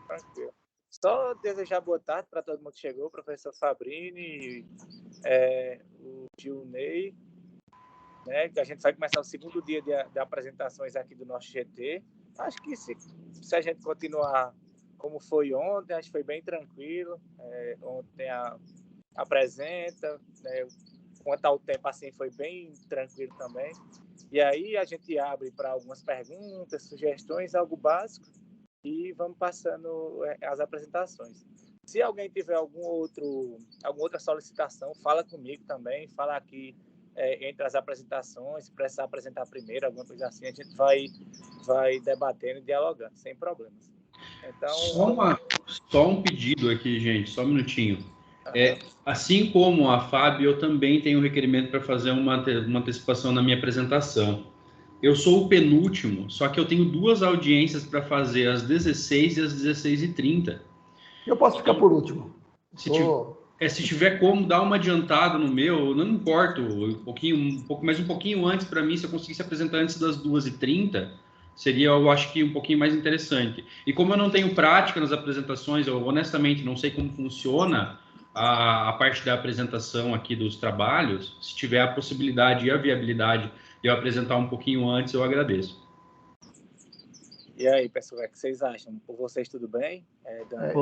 Tranquilo. Só desejar boa tarde para todo mundo que chegou, o professor Fabrini, o Gilney, né, que a gente vai começar o segundo dia de apresentações aqui do nosso GT. Acho que se a gente continuar como foi ontem, acho que foi bem tranquilo. Ontem apresenta, né, quanto ao tempo assim foi bem tranquilo também. E aí a gente abre para algumas perguntas, sugestões, algo básico, e vamos passando as apresentações. Se alguém tiver alguma outra solicitação, fala comigo também, fala aqui entre as apresentações, se precisar apresentar primeiro, alguma coisa assim, a gente vai debatendo e dialogando, sem problemas. Então, só um pedido aqui, gente, só um minutinho. Assim como a Fábio, eu também tenho um requerimento para fazer uma antecipação na minha apresentação. Eu sou o penúltimo, só que eu tenho 2 audiências para fazer, às 16 e às 16h30. Eu posso ficar por último. Se tiver como dar uma adiantada no meu, não importa, um pouquinho antes para mim, se eu conseguisse apresentar antes das 2h30, seria, eu acho que um pouquinho mais interessante. E como eu não tenho prática nas apresentações, eu honestamente não sei como funciona a parte da apresentação aqui dos trabalhos, se tiver a possibilidade e a viabilidade de eu apresentar um pouquinho antes, eu agradeço. E aí, pessoal, o que vocês acham? Por vocês, tudo bem?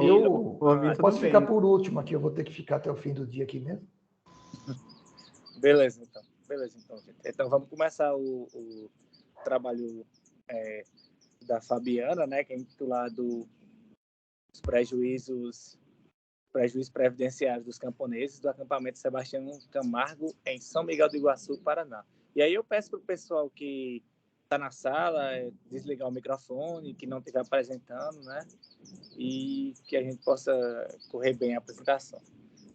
Eu posso ficar por último aqui, eu vou ter que ficar até o fim do dia aqui mesmo. Beleza, então, gente. Então, vamos começar o trabalho da Fabiana, né, que é intitulado Os prejuízos previdenciários dos camponeses do acampamento Sebastião Camargo, em São Miguel do Iguaçu, Paraná. E aí eu peço para o pessoal que está na sala desligar o microfone, que não estiver apresentando, né? E que a gente possa correr bem a apresentação.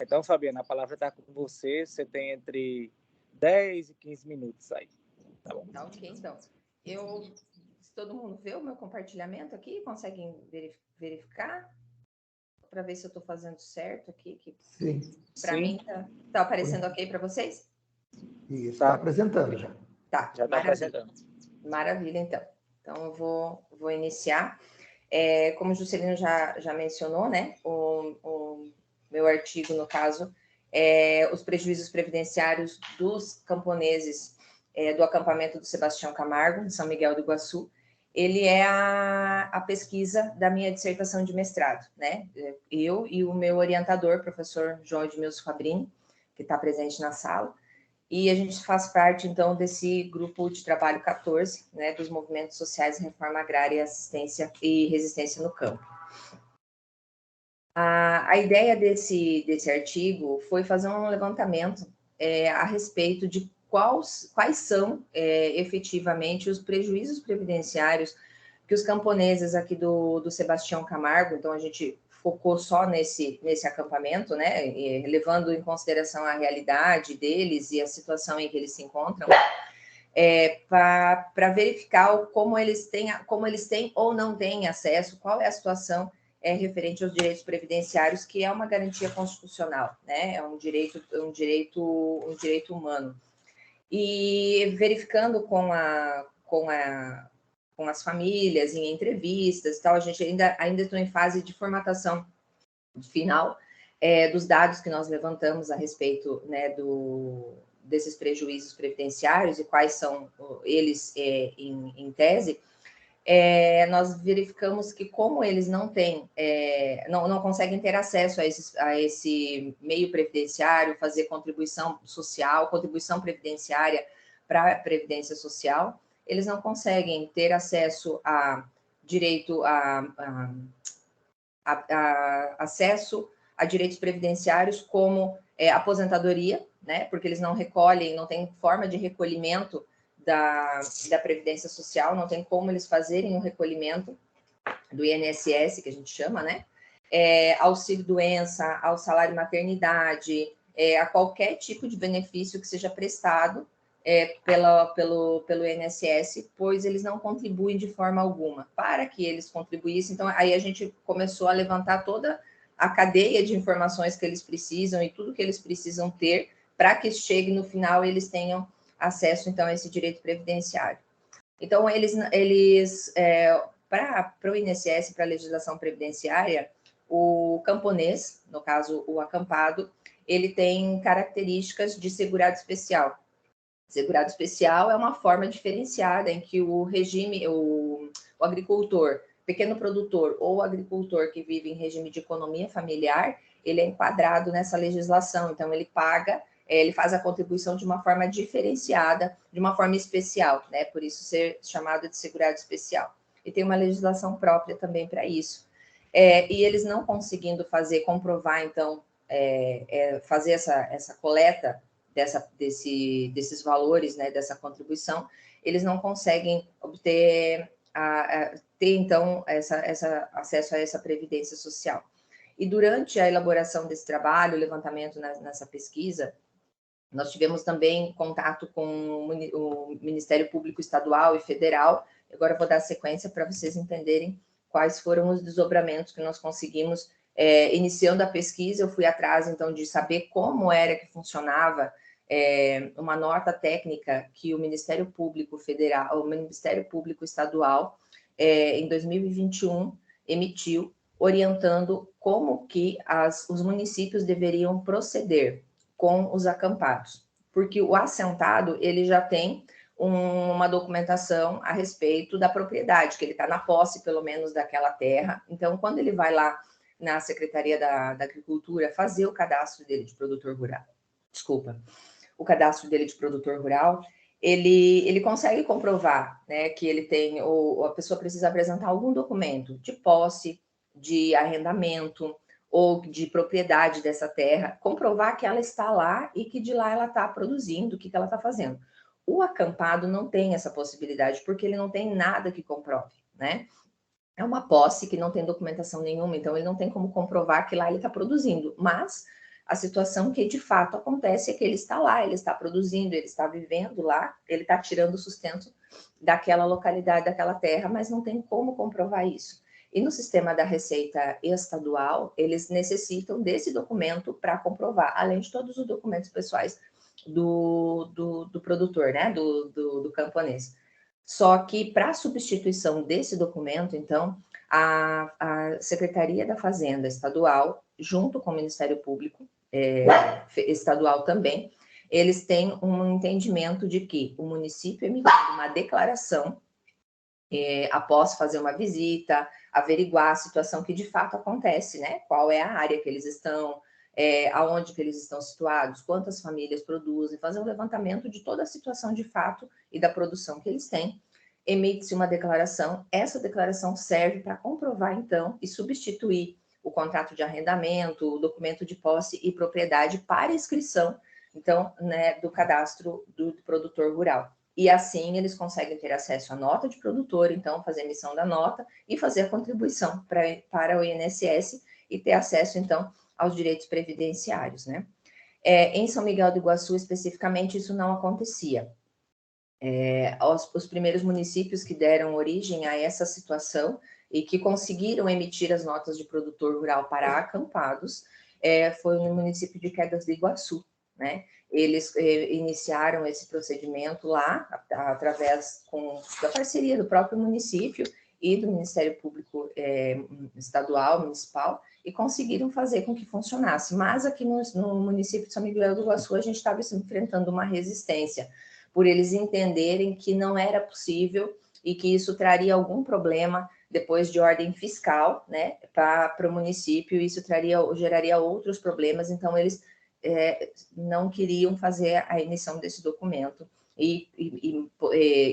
Então, Fabiana, a palavra está com você. Você tem entre 10 e 15 minutos aí. Tá bom? Tá, ok, então. Se todo mundo vê o meu compartilhamento aqui, conseguem verificar? Para ver se eu estou fazendo certo aqui. Sim. Para mim, tá aparecendo ok para vocês? Isso, está apresentando já. Tá, já está apresentando. Maravilha, então. Então, eu vou iniciar. Como o Juscelino já mencionou, né, o meu artigo, no caso, os prejuízos previdenciários dos camponeses do acampamento do Sebastião Camargo, em São Miguel do Iguaçu. Ele é a pesquisa da minha dissertação de mestrado, né? Eu e o meu orientador, professor João Edmilson Fabrini, que está presente na sala, e a gente faz parte, então, desse grupo de trabalho 14, né, dos movimentos sociais de reforma agrária, assistência e resistência no campo. A ideia desse artigo foi fazer um levantamento a respeito de quais são efetivamente os prejuízos previdenciários que os camponeses aqui do Sebastião Camargo, então a gente focou só nesse acampamento, né, levando em consideração a realidade deles e a situação em que eles se encontram, para verificar como eles têm ou não têm acesso, qual é a situação referente aos direitos previdenciários, que é uma garantia constitucional, né, é um direito humano. E verificando com as famílias, em entrevistas e tal, a gente ainda está em fase de formatação final dos dados que nós levantamos a respeito, né, desses prejuízos previdenciários e quais são eles em tese. Nós verificamos que como eles não têm, não conseguem ter acesso a esse meio previdenciário, fazer contribuição social, contribuição previdenciária para a Previdência Social, eles não conseguem ter acesso a direito acesso a direitos previdenciários como aposentadoria, né? Porque eles não recolhem, não tem forma de recolhimento da Previdência Social, não tem como eles fazerem um recolhimento do INSS, que a gente chama, né? Auxílio-doença, ao salário maternidade, a qualquer tipo de benefício que seja prestado pelo INSS, pois eles não contribuem de forma alguma. Para que eles contribuíssem, então aí a gente começou a levantar toda a cadeia de informações que eles precisam e tudo que eles precisam ter para que chegue no final eles tenham acesso, então, a esse direito previdenciário. Então, eles para o INSS, para a legislação previdenciária, o camponês, no caso o acampado, ele tem características de segurado especial. Segurado especial é uma forma diferenciada em que o regime, o agricultor, pequeno produtor ou agricultor que vive em regime de economia familiar, ele é enquadrado nessa legislação, então ele paga, ele faz a contribuição de uma forma diferenciada, de uma forma especial, né? Por isso ser chamado de segurado especial. E tem uma legislação própria também para isso. E eles não conseguindo comprovar, então, fazer essa coleta desses valores, né, dessa contribuição, eles não conseguem obter, ter, então, acesso a essa previdência social. E durante a elaboração desse trabalho, o levantamento nessa pesquisa, nós tivemos também contato com o Ministério Público Estadual e Federal. Agora eu vou dar sequência para vocês entenderem quais foram os desdobramentos que nós conseguimos. Iniciando a pesquisa, eu fui atrás, então, de saber como era que funcionava uma nota técnica que o Ministério Público Federal, o Ministério Público Estadual, em 2021, emitiu, orientando como que os municípios deveriam proceder com os acampados. Porque o assentado, ele já tem uma documentação a respeito da propriedade, que ele está na posse, pelo menos, daquela terra. Então, quando ele vai lá na Secretaria da Agricultura fazer o cadastro dele de produtor rural, o cadastro dele de produtor rural, ele consegue comprovar, né, que ele tem, ou a pessoa precisa apresentar algum documento de posse, de arrendamento ou de propriedade dessa terra, comprovar que ela está lá e que de lá ela está produzindo, o que ela está fazendo. O acampado não tem essa possibilidade, porque ele não tem nada que comprove, né? É uma posse que não tem documentação nenhuma, então ele não tem como comprovar que lá ele está produzindo, mas a situação que de fato acontece é que ele está lá, ele está produzindo, ele está vivendo lá, ele está tirando o sustento daquela localidade, daquela terra, mas não tem como comprovar isso. E no sistema da Receita Estadual, eles necessitam desse documento para comprovar, além de todos os documentos pessoais do produtor, né, do camponês. Só que para a substituição desse documento, então, a Secretaria da Fazenda Estadual, junto com o Ministério Público Estadual também, eles têm um entendimento de que o município emitindo uma declaração, após fazer uma visita, averiguar a situação que de fato acontece, né? Qual é a área que eles estão, aonde que eles estão situados, quantas famílias produzem, fazer um levantamento de toda a situação de fato e da produção que eles têm. Emite-se uma declaração, essa declaração serve para comprovar, então, e substituir o contrato de arrendamento, o documento de posse e propriedade para inscrição, então, né, do cadastro do produtor rural. E assim eles conseguem ter acesso à nota de produtor, então, fazer emissão da nota e fazer a contribuição para o INSS e ter acesso, então, aos direitos previdenciários, né? Em São Miguel do Iguaçu, especificamente, isso não acontecia. Os primeiros municípios que deram origem a essa situação e que conseguiram emitir as notas de produtor rural para acampados foi no município de Quedas do Iguaçu, né? Eles iniciaram esse procedimento lá, através da parceria do próprio município e do Ministério Público Estadual, Municipal, e conseguiram fazer com que funcionasse. Mas aqui no município de São Miguel do Iguaçu, a gente estava enfrentando uma resistência, por eles entenderem que não era possível e que isso traria algum problema depois de ordem fiscal, né, para o município, isso geraria outros problemas, então eles não queriam fazer a emissão desse documento e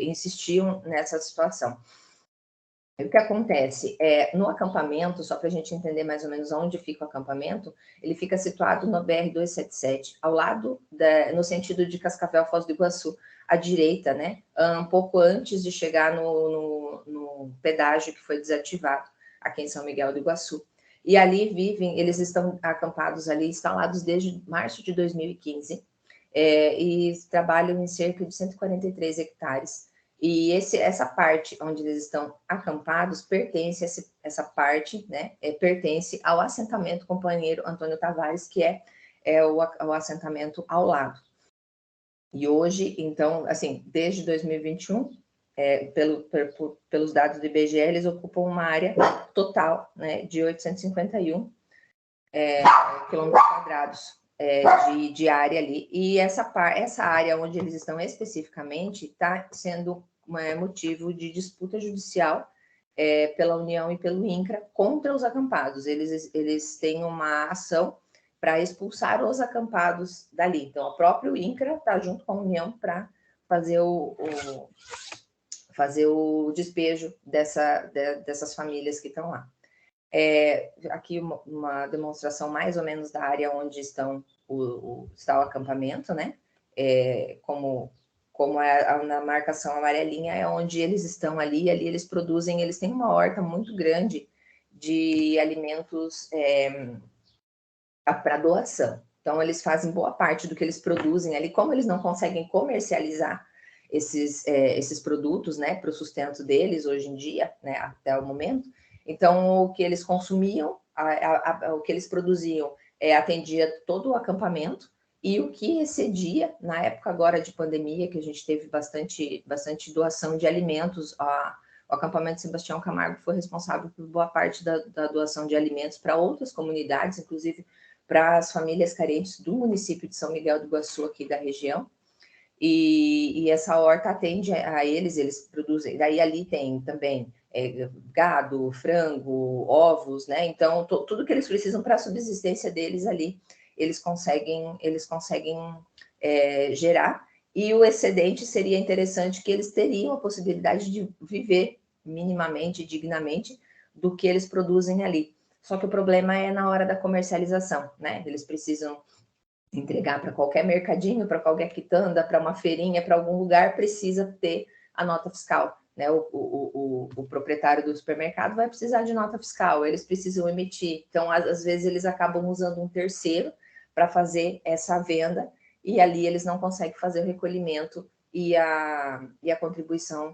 insistiam nessa situação. O que acontece? No acampamento, só para a gente entender mais ou menos onde fica o acampamento, ele fica situado no BR-277, ao lado, no sentido de Cascavel, Foz do Iguaçu, à direita, né? Um pouco antes de chegar no pedágio que foi desativado aqui em São Miguel do Iguaçu. E ali eles estão acampados ali, instalados desde março de 2015, e trabalham em cerca de 143 hectares. E essa parte onde eles estão acampados pertence, essa parte, né, pertence ao assentamento companheiro Antônio Tavares, que é o assentamento ao lado. E hoje, então, assim, desde 2021, pelos dados do IBGE, eles ocupam uma área total, né, de 851 quilômetros quadrados de área ali. E essa área onde eles estão especificamente está sendo motivo de disputa judicial pela União e pelo INCRA contra os acampados. Eles têm uma ação para expulsar os acampados dali. Então, o próprio INCRA está junto com a União para fazer o despejo dessas famílias que estão lá. Aqui uma demonstração mais ou menos da área onde está o acampamento, né? Como na marcação amarelinha é onde eles estão ali eles produzem, eles têm uma horta muito grande de alimentos para doação. Então, eles fazem boa parte do que eles produzem ali, como eles não conseguem comercializar esses produtos, né, para o sustento deles hoje em dia, né, até o momento. Então, o que eles consumiam, o que eles produziam, atendia todo o acampamento, e o que excedia, na época agora de pandemia, que a gente teve bastante doação de alimentos, o acampamento Sebastião Camargo foi responsável por boa parte da doação de alimentos para outras comunidades, inclusive para as famílias carentes do município de São Miguel do Iguaçu, aqui da região. E essa horta atende a eles produzem. Daí ali tem também gado, frango, ovos, né? Então, tudo que eles precisam para a subsistência deles ali, eles conseguem gerar. E o excedente seria interessante que eles teriam a possibilidade de viver minimamente, dignamente, do que eles produzem ali. Só que o problema é na hora da comercialização, né? Eles precisam entregar para qualquer mercadinho, para qualquer quitanda, para uma feirinha, para algum lugar, precisa ter a nota fiscal, né? O proprietário do supermercado vai precisar de nota fiscal, eles precisam emitir. Então, às vezes, eles acabam usando um terceiro para fazer essa venda, e ali eles não conseguem fazer o recolhimento e a contribuição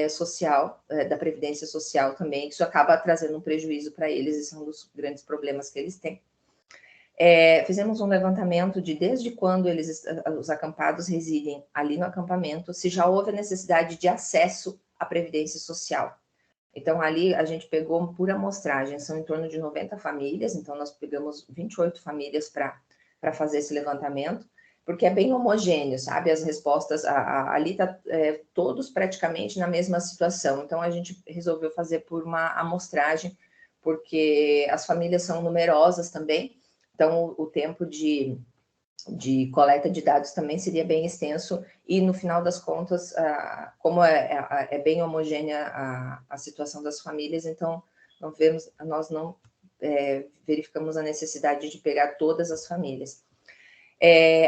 social, da Previdência Social também. Isso acaba trazendo um prejuízo para eles, esse é um dos grandes problemas que eles têm. Fizemos um levantamento de desde quando os acampados residem ali no acampamento, se já houve a necessidade de acesso à Previdência Social. Então, ali a gente pegou por amostragem, são em torno de 90 famílias, então nós pegamos 28 famílias para fazer esse levantamento, porque é bem homogêneo, sabe? As respostas, ali está todos praticamente na mesma situação. Então, a gente resolveu fazer por uma amostragem, porque as famílias são numerosas também, então o tempo de coleta de dados também seria bem extenso, e no final das contas, como é bem homogênea a situação das famílias, então nós não verificamos a necessidade de pegar todas as famílias.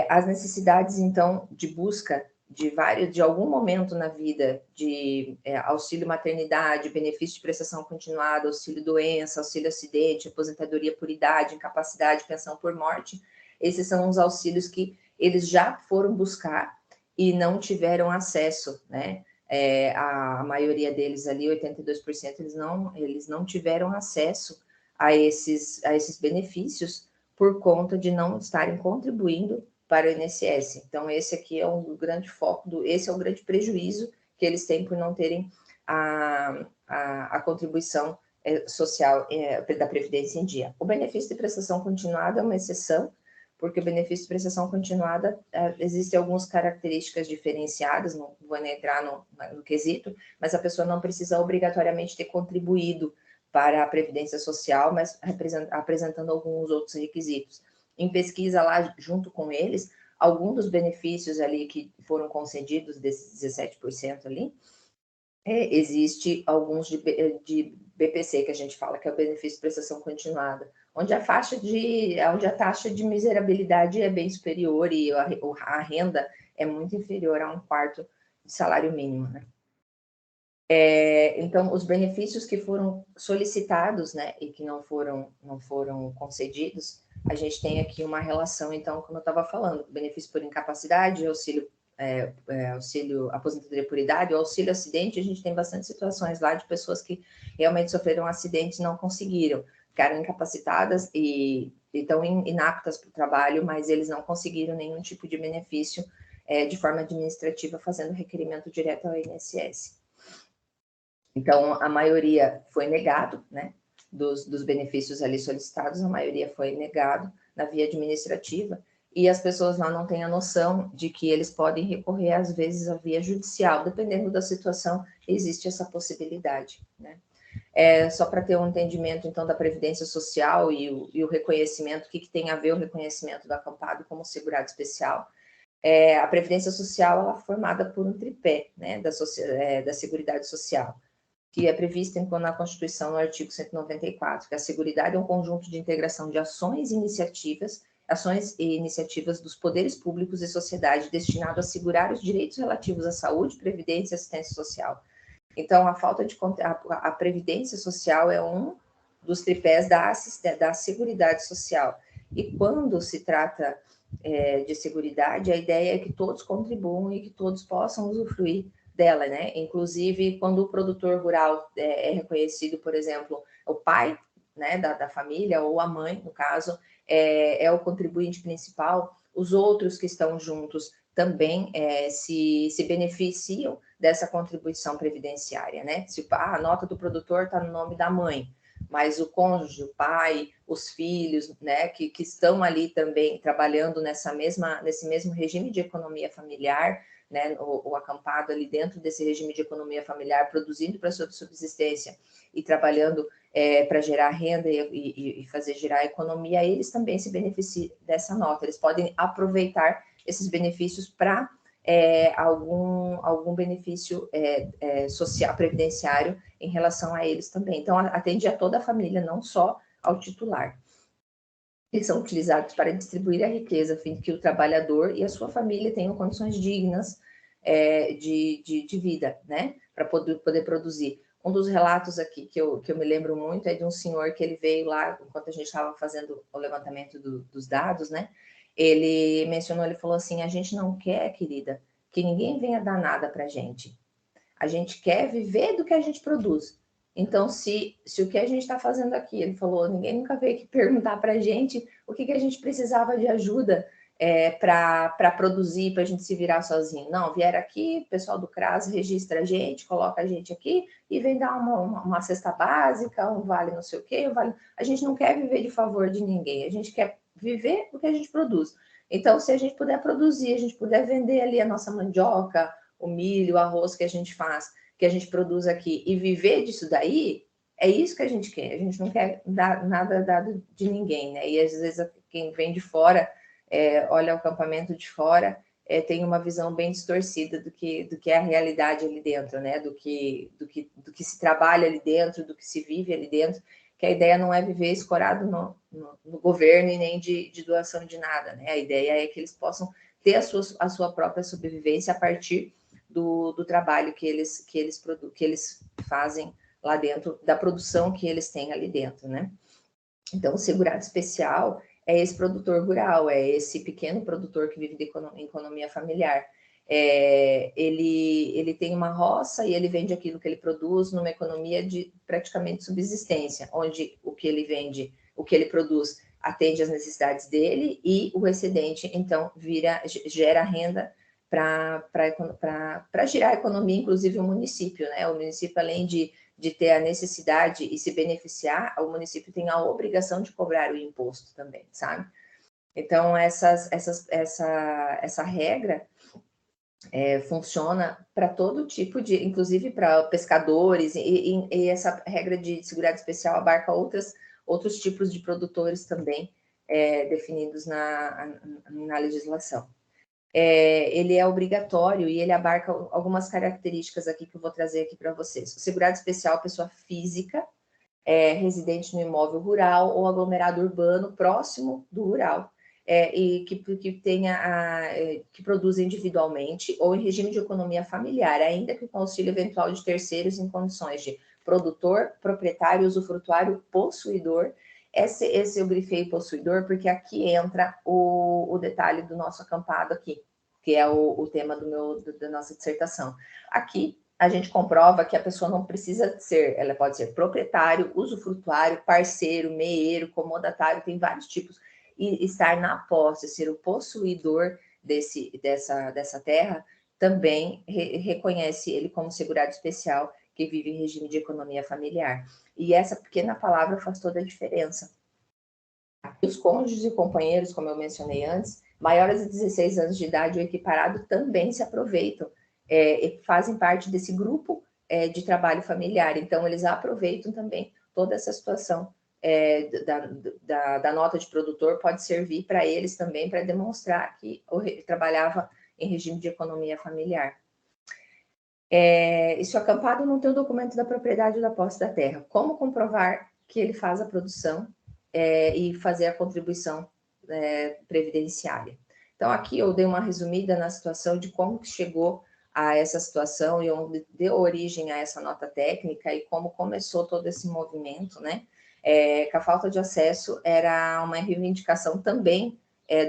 As necessidades, então, de busca de algum momento na vida, de auxílio maternidade, benefício de prestação continuada, auxílio doença, auxílio acidente, aposentadoria por idade, incapacidade, pensão por morte, esses são os auxílios que eles já foram buscar e não tiveram acesso, né? A maioria deles ali, 82%, eles não tiveram acesso a esses benefícios por conta de não estarem contribuindo para o INSS. Então, esse aqui é um grande foco, esse é o grande prejuízo que eles têm por não terem a contribuição social da Previdência em dia. O benefício de prestação continuada é uma exceção, porque o benefício de prestação continuada, existem algumas características diferenciadas, não vou entrar no quesito, mas a pessoa não precisa obrigatoriamente ter contribuído para a Previdência Social, mas apresentando alguns outros requisitos. Em pesquisa lá, junto com eles, alguns dos benefícios ali que foram concedidos, desses 17% ali, existe alguns de BPC, que a gente fala, que é o benefício de prestação continuada, onde a taxa de miserabilidade é bem superior e a renda é muito inferior a 1/4 de salário mínimo, né? Então, os benefícios que foram solicitados, né, e que não foram concedidos, a gente tem aqui uma relação, então, como eu estava falando, benefício por incapacidade, auxílio aposentadoria por idade, o auxílio acidente, a gente tem bastante situações lá de pessoas que realmente sofreram um acidente e não conseguiram, ficaram incapacitadas e estão inaptas para o trabalho, mas eles não conseguiram nenhum tipo de benefício de forma administrativa, fazendo requerimento direto ao INSS. Então, a maioria foi negado, né? Dos benefícios ali solicitados, a maioria foi negado na via administrativa, e as pessoas lá não têm a noção de que eles podem recorrer, às vezes, à via judicial, dependendo da situação, existe essa possibilidade, né? Só para ter um entendimento, então, da Previdência Social e o reconhecimento, o que tem a ver o reconhecimento do acampado como segurado especial. A Previdência Social ela é formada por um tripé, né, da Seguridade Social, que é prevista na Constituição, no artigo 194, que a Seguridade é um conjunto de integração de ações e iniciativas dos poderes públicos e sociedade destinado a assegurar os direitos relativos à saúde, previdência e assistência social. Então, a previdência social é um dos tripés da Seguridade Social. E quando se trata de seguridade, a ideia é que todos contribuam e que todos possam usufruir dela, né? Inclusive, quando o produtor rural é reconhecido, por exemplo, o pai, né, da família, ou a mãe, no caso, é o contribuinte principal, os outros que estão juntos também se beneficiam dessa contribuição previdenciária, né? Se a nota do produtor está no nome da mãe, mas o cônjuge, o pai, os filhos, né, que estão ali também trabalhando nesse mesmo regime de economia familiar, né, o acampado ali dentro desse regime de economia familiar, produzindo para sua subsistência e trabalhando para gerar renda e fazer girar a economia, eles também se beneficiam dessa nota. Eles podem aproveitar esses benefícios para algum benefício social, previdenciário em relação a eles também. Então, atende a toda a família, não só ao titular. Eles são utilizados para distribuir a riqueza, a fim de que o trabalhador e a sua família tenham condições dignas de vida, né? Para poder produzir. Um dos relatos aqui que eu me lembro muito é de um senhor que ele veio lá, enquanto a gente estava fazendo o levantamento dos dados, né? Ele mencionou, ele falou assim, a gente não quer, querida, que ninguém venha dar nada para a gente. A gente quer viver do que a gente produz. Então, se o que a gente está fazendo aqui, ele falou, ninguém nunca veio aqui perguntar para a gente o que a gente precisava de ajuda para produzir, para a gente se virar sozinho. Não, vieram aqui, o pessoal do CRAS registra a gente, coloca a gente aqui e vem dar uma cesta básica, um vale não sei o quê. A gente não quer viver de favor de ninguém, a gente quer viver o que a gente produz. Então, se a gente puder produzir, a gente puder vender ali a nossa mandioca, o milho, o arroz que a gente faz, que a gente produz aqui e viver disso daí, é isso que a gente quer. A gente não quer dar nada dado de ninguém, né? E às vezes quem vem de fora, olha o acampamento de fora, tem uma visão bem distorcida do que é a realidade ali dentro, né? Do que se trabalha ali dentro, do que se vive ali dentro, que a ideia não é viver escorado no governo e nem de doação de nada, né? A ideia é que eles possam ter a sua própria sobrevivência a partir do trabalho que eles fazem lá dentro, da produção que eles têm ali dentro, né? Então, o segurado especial é esse produtor rural, é esse pequeno produtor que vive de economia familiar. Ele tem uma roça e ele vende aquilo que ele produz numa economia de praticamente subsistência, onde o que ele vende, o que ele produz, atende às necessidades dele e o excedente, então, gera renda para girar a economia, inclusive o município, né? O município, além de ter a necessidade e se beneficiar, o município tem a obrigação de cobrar o imposto também, sabe? Então, essa regra funciona para todo tipo de, inclusive para pescadores, e essa regra de seguridade especial abarca outros tipos de produtores também definidos na legislação. Ele é obrigatório e ele abarca algumas características aqui que eu vou trazer aqui para vocês. O segurado especial, pessoa física, residente no imóvel rural ou aglomerado urbano próximo do rural, e que produza individualmente ou em regime de economia familiar, ainda que com auxílio eventual de terceiros em condições de produtor, proprietário, usufrutuário, possuidor. Esse eu grifei possuidor porque aqui entra o detalhe do nosso acampado aqui, que é o tema da nossa dissertação. Aqui a gente comprova que a pessoa não precisa ser, ela pode ser proprietário, usufrutuário, parceiro, meeiro, comodatário, tem vários tipos, e estar na posse, ser o possuidor dessa terra, também reconhece ele como segurado especial que vive em regime de economia familiar. E essa pequena palavra faz toda a diferença. Os cônjuges e companheiros, como eu mencionei antes, maiores de 16 anos de idade ou equiparado, também se aproveitam, e fazem parte desse grupo de trabalho familiar. Então, eles aproveitam também toda essa situação da nota de produtor, pode servir para eles também para demonstrar que ele trabalhava em regime de economia familiar. E se o acampado não tem o documento da propriedade ou da posse da terra, como comprovar que ele faz a produção e fazer a contribuição previdenciária? Então, aqui eu dei uma resumida na situação de como que chegou a essa situação e onde deu origem a essa nota técnica e como começou todo esse movimento, né? Que a falta de acesso era uma reivindicação também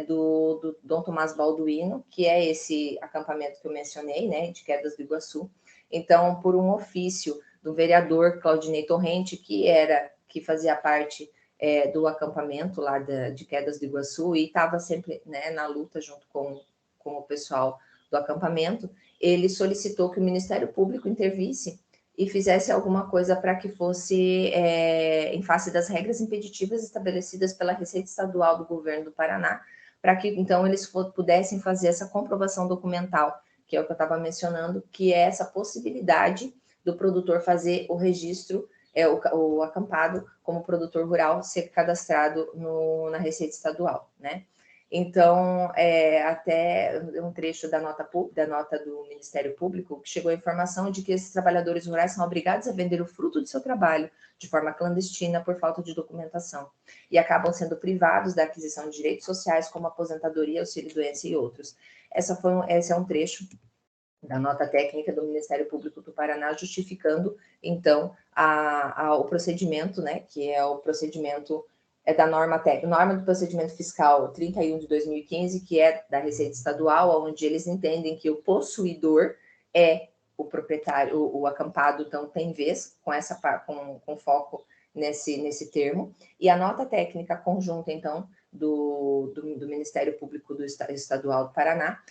do Dom Tomás Balduino, que é esse acampamento que eu mencionei, né, de Quedas do Iguaçu. Então, por um ofício do vereador Claudinei Torrente, que fazia parte do acampamento lá de Quedas do Iguaçu e estava sempre, né, na luta junto com o pessoal do acampamento, ele solicitou que o Ministério Público intervisse e fizesse alguma coisa para que fosse em face das regras impeditivas estabelecidas pela Receita Estadual do Governo do Paraná, para que, então, eles pudessem fazer essa comprovação documental, que é o que eu estava mencionando, que é essa possibilidade do produtor fazer o registro, o acampado como produtor rural ser cadastrado na Receita Estadual, né? Então, até um trecho da nota do Ministério Público, que chegou a informação de que esses trabalhadores rurais são obrigados a vender o fruto de seu trabalho de forma clandestina por falta de documentação e acabam sendo privados da aquisição de direitos sociais como aposentadoria, auxílio-doença e outros. Esse é um trecho da nota técnica do Ministério Público do Paraná, justificando, então, o procedimento, né, que é o procedimento da norma do procedimento fiscal 31 de 2015, que é da Receita Estadual, onde eles entendem que o possuidor é o proprietário, o acampado, então tem vez com foco nesse termo, e a nota técnica conjunta, então, do Ministério Público do Estadual do Paraná,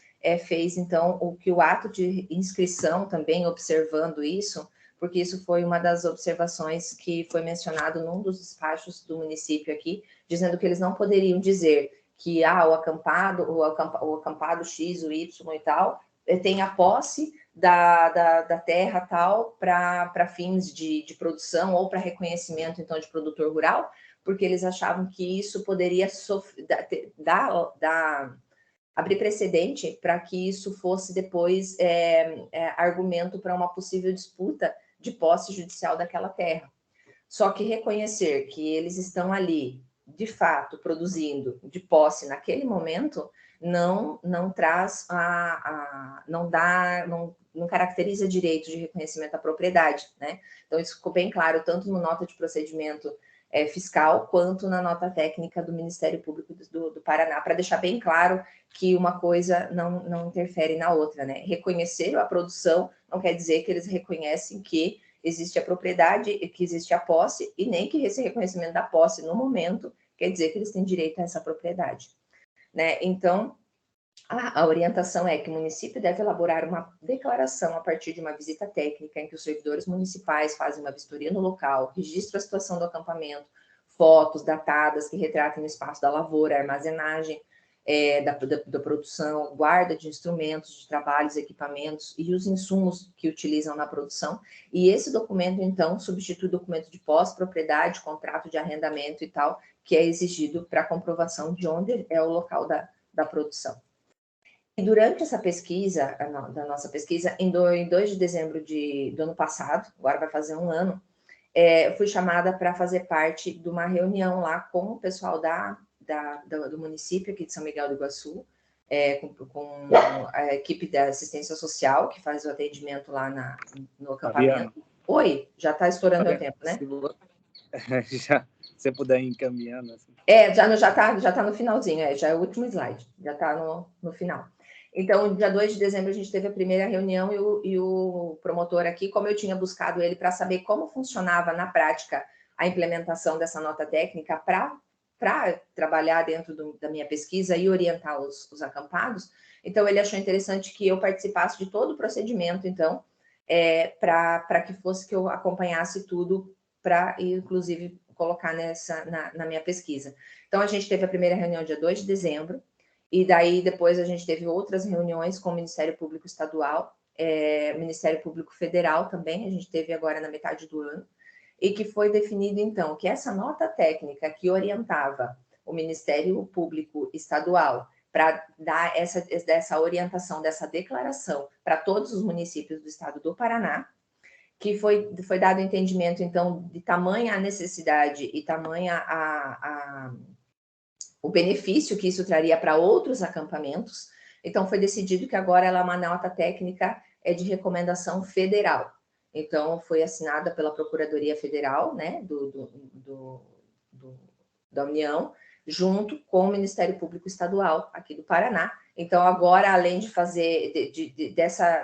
fez, então, o ato de inscrição também, observando isso, porque isso foi uma das observações que foi mencionado num dos despachos do município aqui, dizendo que eles não poderiam dizer que o acampado X, o Y e tal, tem a posse da terra tal para fins de produção ou para reconhecimento, então, de produtor rural, porque eles achavam que isso poderia abrir precedente para que isso fosse depois argumento para uma possível disputa de posse judicial daquela terra. Só que reconhecer que eles estão ali, de fato, produzindo de posse naquele momento, não traz não caracteriza direito de reconhecimento à propriedade, né? Então, isso ficou bem claro, tanto no nota de procedimento fiscal, quanto na nota técnica do Ministério Público do Paraná, para deixar bem claro que uma coisa não interfere na outra, né? Reconhecer a produção não quer dizer que eles reconhecem que existe a propriedade, que existe a posse, e nem que esse reconhecimento da posse no momento quer dizer que eles têm direito a essa propriedade, né? Então, a orientação é que o município deve elaborar uma declaração a partir de uma visita técnica em que os servidores municipais fazem uma vistoria no local, registram a situação do acampamento, fotos datadas que retratem o espaço da lavoura, armazenagem da produção, guarda de instrumentos de trabalhos, equipamentos e os insumos que utilizam na produção. E esse documento, então, substitui o documento de posse, propriedade, contrato de arrendamento e tal, que é exigido para a comprovação de onde é o local da produção. E durante essa pesquisa, da nossa pesquisa, em 2 de dezembro do ano passado, agora vai fazer um ano, fui chamada para fazer parte de uma reunião lá com o pessoal do município aqui de São Miguel do Iguaçu, com a equipe da assistência social, que faz o atendimento lá no acampamento. Fabiana. Oi, já está estourando o tempo, né? Se você puder ir encaminhando. Assim. Já tá no finalzinho, já é o último slide, já está no final. Então, dia 2 de dezembro, a gente teve a primeira reunião e o promotor aqui, como eu tinha buscado ele para saber como funcionava na prática a implementação dessa nota técnica para trabalhar dentro da minha pesquisa e orientar os acampados, então ele achou interessante que eu participasse de todo o procedimento, então, para que fosse que eu acompanhasse tudo, para, inclusive, colocar na minha pesquisa. Então, a gente teve a primeira reunião dia 2 de dezembro, e daí depois a gente teve outras reuniões com o Ministério Público Estadual, Ministério Público Federal também, a gente teve agora na metade do ano, e que foi definido, então, que essa nota técnica que orientava o Ministério Público Estadual para dar essa orientação, dessa declaração para todos os municípios do estado do Paraná, que foi dado entendimento, então, de tamanha a necessidade e tamanha o benefício que isso traria para outros acampamentos. Então, foi decidido que agora ela é uma nota técnica de recomendação federal. Então, foi assinada pela Procuradoria Federal, né, da União, junto com o Ministério Público Estadual aqui do Paraná. Então, agora, além de fazer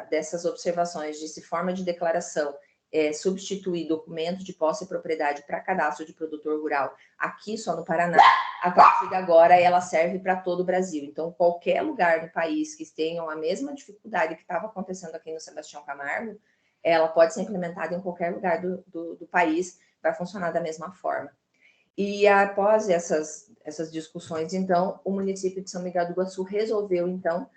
dessas observações de forma de declaração, substituir documento de posse e propriedade para cadastro de produtor rural aqui só no Paraná, a partir de agora ela serve para todo o Brasil. Então, qualquer lugar do país que tenham a mesma dificuldade que estava acontecendo aqui no Sebastião Camargo, ela pode ser implementada em qualquer lugar do país, vai funcionar da mesma forma. E após essas discussões, então, o município de São Miguel do Iguaçu resolveu, então,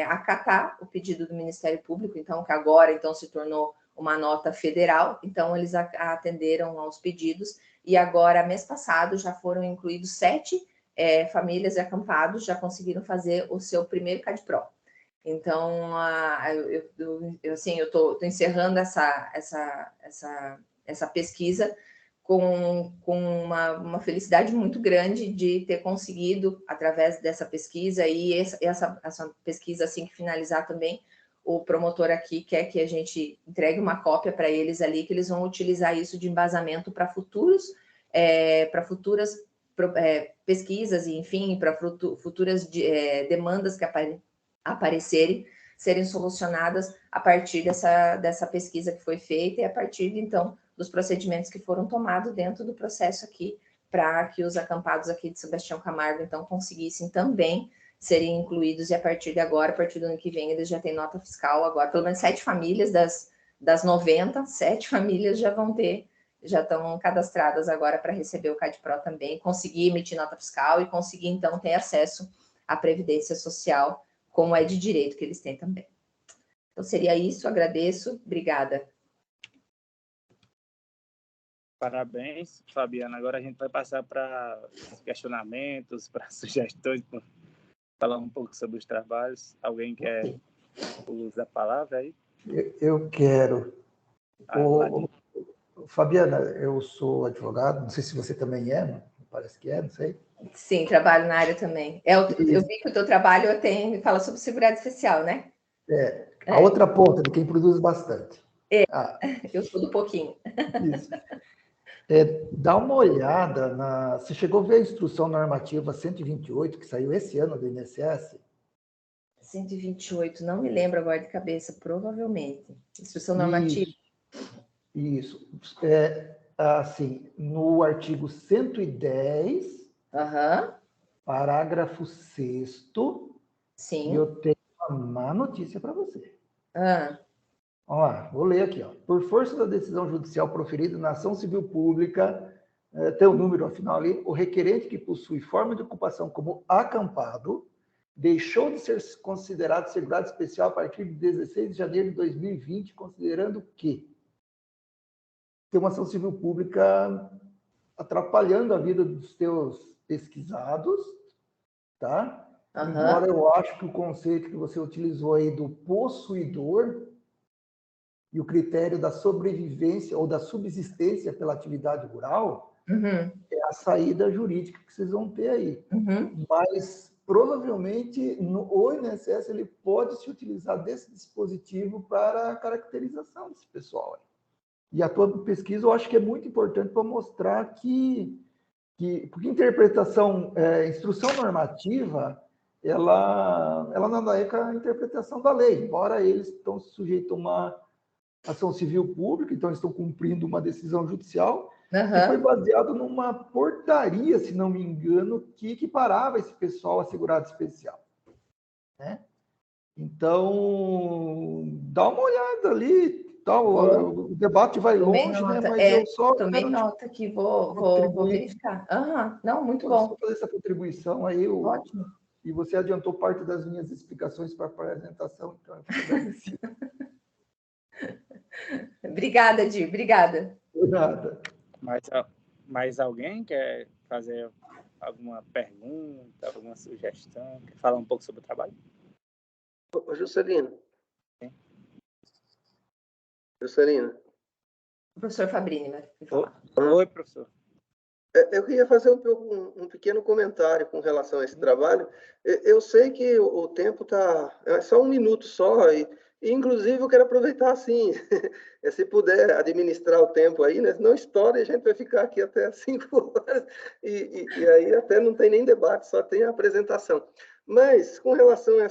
acatar o pedido do Ministério Público, então, que agora, então, se tornou uma nota federal, então eles atenderam aos pedidos, e agora, mês passado, já foram incluídos 7 famílias e acampados, já conseguiram fazer o seu primeiro CADPRO. Então, eu estou encerrando essa pesquisa com uma felicidade muito grande de ter conseguido, através dessa pesquisa, e essa pesquisa, assim que finalizar também, o promotor aqui quer que a gente entregue uma cópia para eles ali, que eles vão utilizar isso de embasamento para futuras pesquisas, e, enfim, para futuras demandas que aparecerem, serem solucionadas a partir dessa pesquisa que foi feita e a partir, então, dos procedimentos que foram tomados dentro do processo aqui, para que os acampados aqui de Sebastião Camargo, então, conseguissem também serem incluídos, e a partir de agora, a partir do ano que vem, eles já têm nota fiscal agora, pelo menos 7 famílias das 90, 7 famílias já estão cadastradas agora para receber o CADPRO também, conseguir emitir nota fiscal e conseguir, então, ter acesso à Previdência Social, como é de direito que eles têm também. Então, seria isso, agradeço, obrigada. Parabéns, Fabiana. Agora a gente vai passar para questionamentos, para sugestões, para falar um pouco sobre os trabalhos. Alguém quer usar a palavra aí? Eu quero. Fabiana, eu sou advogado, não sei se você também é, parece que não sei. Sim, trabalho na área também. Eu vi que o teu trabalho fala sobre seguridade especial, né? A outra ponta de quem produz bastante. Eu sou do pouquinho. Isso. Dá uma olhada Você chegou a ver a instrução normativa 128, que saiu esse ano do INSS? 128, não me lembro agora de cabeça, provavelmente. Instrução normativa. Isso. Assim, no artigo 110, parágrafo 6º, sim. eu tenho uma má notícia para você. Vamos lá, vou ler aqui. Por força da decisão judicial proferida na ação civil pública, tem o número afinal ali, o requerente que possui forma de ocupação como acampado deixou de ser considerado segurado especial a partir de 16 de janeiro de 2020, considerando que tem uma ação civil pública atrapalhando a vida dos teus pesquisados, tá? Embora eu acho que o conceito que você utilizou aí do possuidor e o critério da sobrevivência ou da subsistência pela atividade rural é a saída jurídica que vocês vão ter aí. Mas, provavelmente, o INSS ele pode se utilizar desse dispositivo para a caracterização desse pessoal aí. E a tua pesquisa eu acho que é muito importante para mostrar porque interpretação, instrução normativa, ela nada é com a interpretação da lei, embora eles estão sujeitos a uma ação civil pública, então eles estão cumprindo uma decisão judicial, que foi baseado numa portaria, se não me engano, que equiparava esse pessoal a segurado especial. Né? Então, dá uma olhada ali. Tá, o debate vai longe, né? Mas eu só tomei nota aqui, vou verificar. Não, muito bom. Só fazer essa contribuição aí. Ótimo. E você adiantou parte das minhas explicações para a apresentação, então eu fico agradecido. Obrigada, Di, obrigada. Nada. Mais alguém quer fazer alguma pergunta, alguma sugestão? Quer falar um pouco sobre o trabalho? Ô, Juscelino. Sim. Juscelino. O professor Fabrini vai falar. Oi, professor. Eu queria fazer um pequeno comentário com relação a esse trabalho. Eu sei que o tempo é só 1 minuto só, e inclusive eu quero aproveitar assim, se puder administrar o tempo aí, né? Não estoura e a gente vai ficar aqui até 5 horas, e aí até não tem nem debate, só tem a apresentação. Mas, com relação a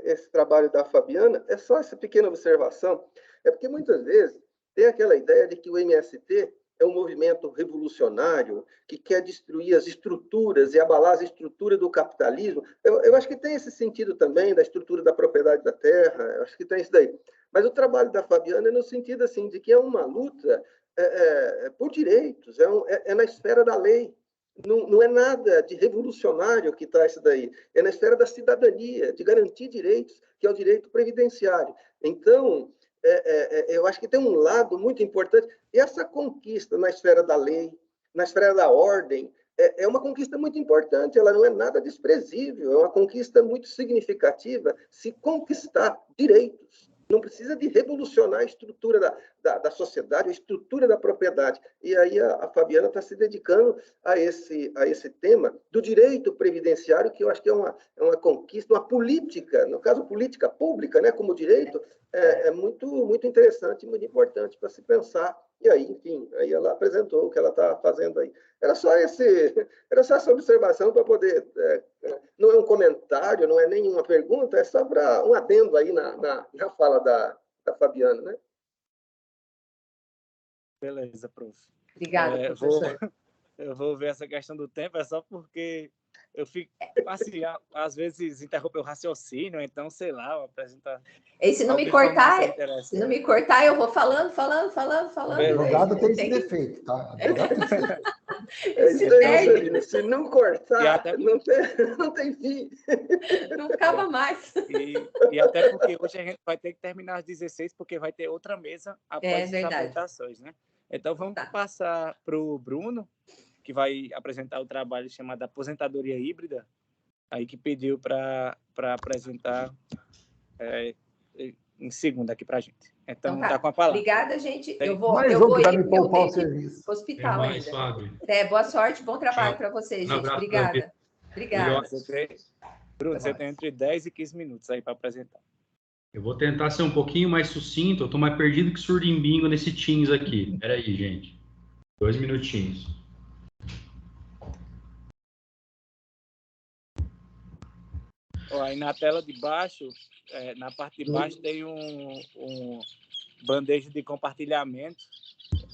esse trabalho da Fabiana, é só essa pequena observação, é porque muitas vezes tem aquela ideia de que o MST é um movimento revolucionário que quer destruir as estruturas e abalar as estruturas do capitalismo. Eu acho que tem esse sentido também da estrutura da propriedade da terra, eu acho que tem isso daí. Mas o trabalho da Fabiana é no sentido assim, de que é uma luta por direitos, é na esfera da lei. Não é nada de revolucionário que está isso daí. É na esfera da cidadania, de garantir direitos, que é o direito previdenciário. Então, eu acho que tem um lado muito importante. E essa conquista na esfera da lei, na esfera da ordem, é uma conquista muito importante. Ela não é nada desprezível, é uma conquista muito significativa se conquistar direitos. Não precisa de revolucionar a estrutura da sociedade, a estrutura da propriedade. E aí a Fabiana está se dedicando a esse tema do direito previdenciário, que eu acho que é uma conquista, uma política, no caso, política pública, né, como direito, é muito, muito interessante, muito importante para se pensar. E aí, enfim, aí ela apresentou o que ela está fazendo aí. Era só essa observação para poder... não é um comentário, não é nenhuma pergunta, é só para um adendo aí na fala da Fabiana, né? Beleza, prof. Obrigada, professor. Eu vou ver essa questão do tempo, é só porque eu fico, assim, às vezes interrompe o raciocínio, então, sei lá, apresentar... E se não me cortar, eu vou falando. Advogado tem esse defeito, tá? Se não cortar, até... não tem fim. Não acaba mais. E até porque hoje a gente vai ter que terminar às 16, porque vai ter outra mesa após as apresentações, né? Então, vamos passar para o Bruno, que vai apresentar o trabalho chamado Aposentadoria Híbrida, aí que pediu para apresentar em segunda aqui para a gente. Então, tá com a palavra. Obrigada, gente. Eu vou ir para o serviço. Hospital mais, ainda. Fábio. Boa sorte, bom trabalho para vocês, gente. Obrigada. Bruno, você tem entre 10 e 15 minutos aí para apresentar. Eu vou tentar ser um pouquinho mais sucinto. Eu estou mais perdido que surdimbingo nesse Teams aqui. Espera aí, gente. 2 minutinhos. Aí na tela de baixo, na parte de baixo tem um bandeja de compartilhamento.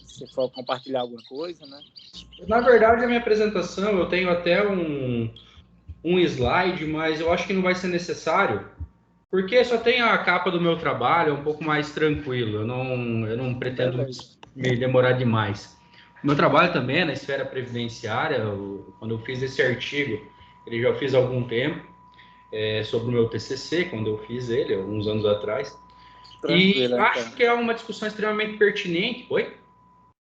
Se for compartilhar alguma coisa, né? Na verdade, a minha apresentação, eu tenho até um slide, mas eu acho que não vai ser necessário, porque só tem a capa do meu trabalho, é um pouco mais tranquilo. Eu não pretendo me demorar demais. O meu trabalho também é na esfera previdenciária. Quando eu fiz esse artigo, ele já fiz há algum tempo, sobre o meu TCC, quando eu fiz ele, alguns anos atrás. Tranquilo, e acho que é uma discussão extremamente pertinente. Oi?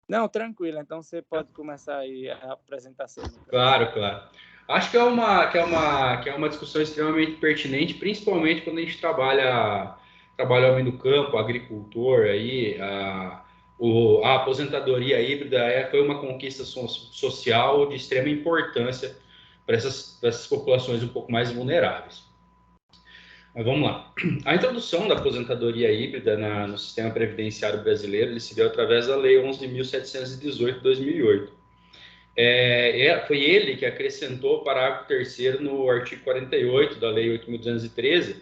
Não, tranquilo. Então você pode começar aí a apresentação. Claro. Acho que é uma discussão extremamente pertinente, principalmente quando a gente trabalha homem do campo, agricultor, aí, a aposentadoria híbrida foi uma conquista social de extrema importância para essas populações um pouco mais vulneráveis. Mas vamos lá. A introdução da aposentadoria híbrida no sistema previdenciário brasileiro se deu através da Lei 11.718 de 2008. Foi ele que acrescentou o parágrafo 3º no artigo 48 da Lei 8.213,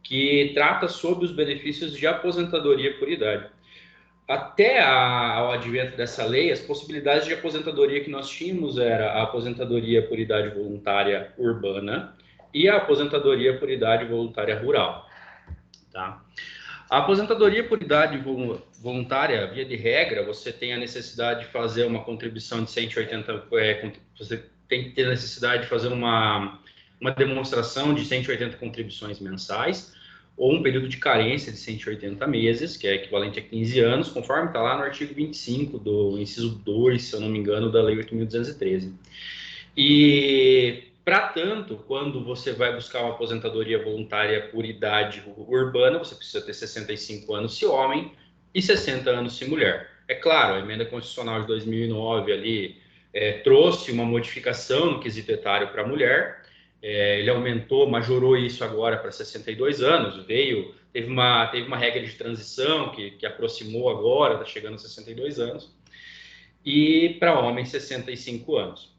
que trata sobre os benefícios de aposentadoria por idade. Até ao advento dessa lei, as possibilidades de aposentadoria que nós tínhamos era a aposentadoria por idade voluntária urbana e a aposentadoria por idade voluntária rural. Tá? A aposentadoria por idade voluntária, via de regra, você tem a necessidade de fazer uma contribuição de 180, você tem que ter a necessidade de fazer uma demonstração de 180 contribuições mensais, ou um período de carência de 180 meses, que é equivalente a 15 anos, conforme está lá no artigo 25 do inciso 2, se eu não me engano, da Lei 8.213. E, para tanto, quando você vai buscar uma aposentadoria voluntária por idade urbana, você precisa ter 65 anos se homem e 60 anos se mulher. É claro, a emenda constitucional de 2009 ali trouxe uma modificação no quesito etário para a mulher. Ele majorou isso agora para 62 anos, teve uma regra de transição que aproximou agora, está chegando a 62 anos, e para homens 65 anos.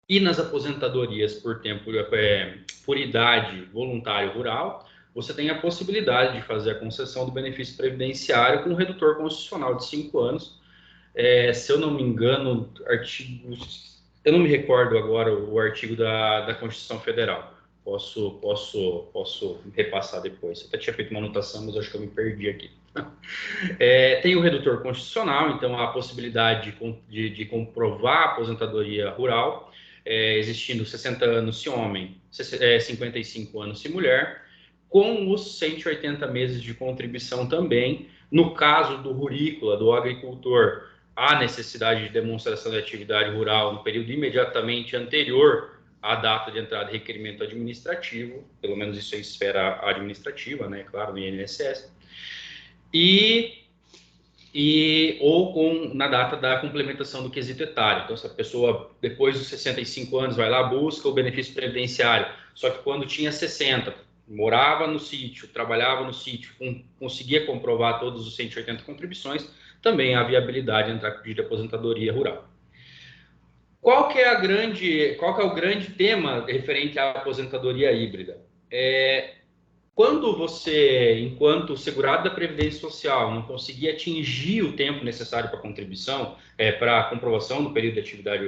E nas aposentadorias por idade voluntária rural, você tem a possibilidade de fazer a concessão do benefício previdenciário com um redutor constitucional de 5 anos. Se eu não me engano, eu não me recordo agora o artigo da Constituição Federal. Posso repassar depois. Eu até tinha feito uma anotação, mas acho que eu me perdi aqui. Tem o redutor constitucional, então a possibilidade de comprovar a aposentadoria rural, existindo 60 anos se homem, 55 anos se mulher, com os 180 meses de contribuição também. No caso do rurícola, do agricultor, há necessidade de demonstração de atividade rural no período imediatamente anterior à data de entrada de requerimento administrativo, pelo menos isso é esfera administrativa, né, claro, no INSS, ou na data da complementação do quesito etário. Então, se a pessoa, depois dos 65 anos, vai lá, busca o benefício previdenciário, só que quando tinha 60, morava no sítio, trabalhava no sítio, conseguia comprovar todos os 180 contribuições, também há viabilidade de entrar com pedido de aposentadoria rural. Qual que é o grande tema referente à aposentadoria híbrida? Quando você, enquanto segurado da Previdência Social, não conseguir atingir o tempo necessário para a contribuição, para a comprovação do período de atividade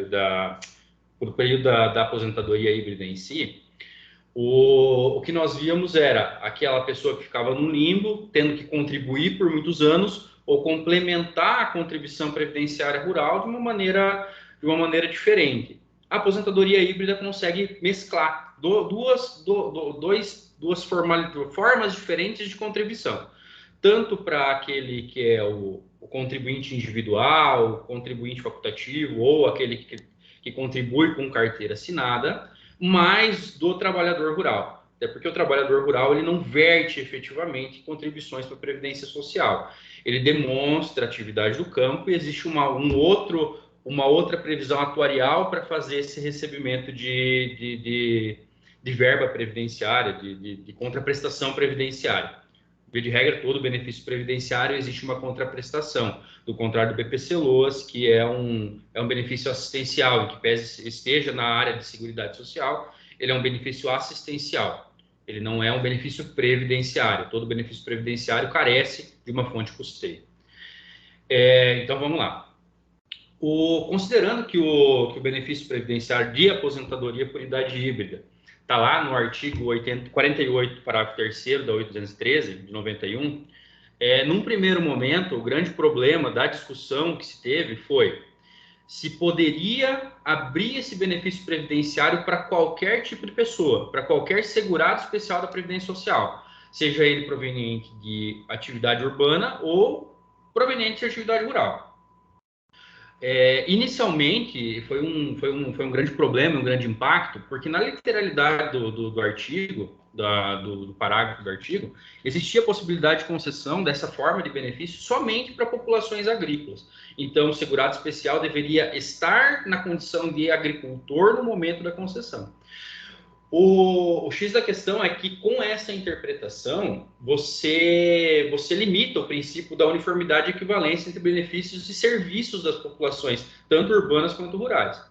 do período da aposentadoria híbrida em si, o que nós víamos era aquela pessoa que ficava no limbo, tendo que contribuir por muitos anos ou complementar a contribuição previdenciária rural de uma maneira diferente. A aposentadoria híbrida consegue mesclar duas formas diferentes de contribuição, tanto para aquele que é o contribuinte individual, o contribuinte facultativo ou aquele que contribui com carteira assinada, mais do trabalhador rural. Até porque o trabalhador rural ele não verte efetivamente contribuições para a Previdência Social. Ele demonstra atividade do campo e existe uma outra previsão atuarial para fazer esse recebimento de verba previdenciária, de contraprestação previdenciária. Via de regra, todo benefício previdenciário existe uma contraprestação, do contrário do BPC-LOAS, que é um benefício assistencial, em que pese esteja na área de Seguridade Social, ele é um benefício assistencial, ele não é um benefício previdenciário. Todo benefício previdenciário carece de uma fonte de custeio. Então, vamos lá. Considerando que o benefício previdenciário de aposentadoria por idade híbrida está lá no artigo 48, parágrafo 3º da 8.213, de 91, num primeiro momento, o grande problema da discussão que se teve foi se poderia abrir esse benefício previdenciário para qualquer tipo de pessoa, para qualquer segurado especial da Previdência Social, seja ele proveniente de atividade urbana ou proveniente de atividade rural. Inicialmente, foi um grande problema, um grande impacto, porque na literalidade do artigo, do parágrafo do artigo, existia a possibilidade de concessão dessa forma de benefício somente para populações agrícolas. Então, o segurado especial deveria estar na condição de agricultor no momento da concessão. O X da questão é que, com essa interpretação, você limita o princípio da uniformidade e equivalência entre benefícios e serviços das populações, tanto urbanas quanto rurais.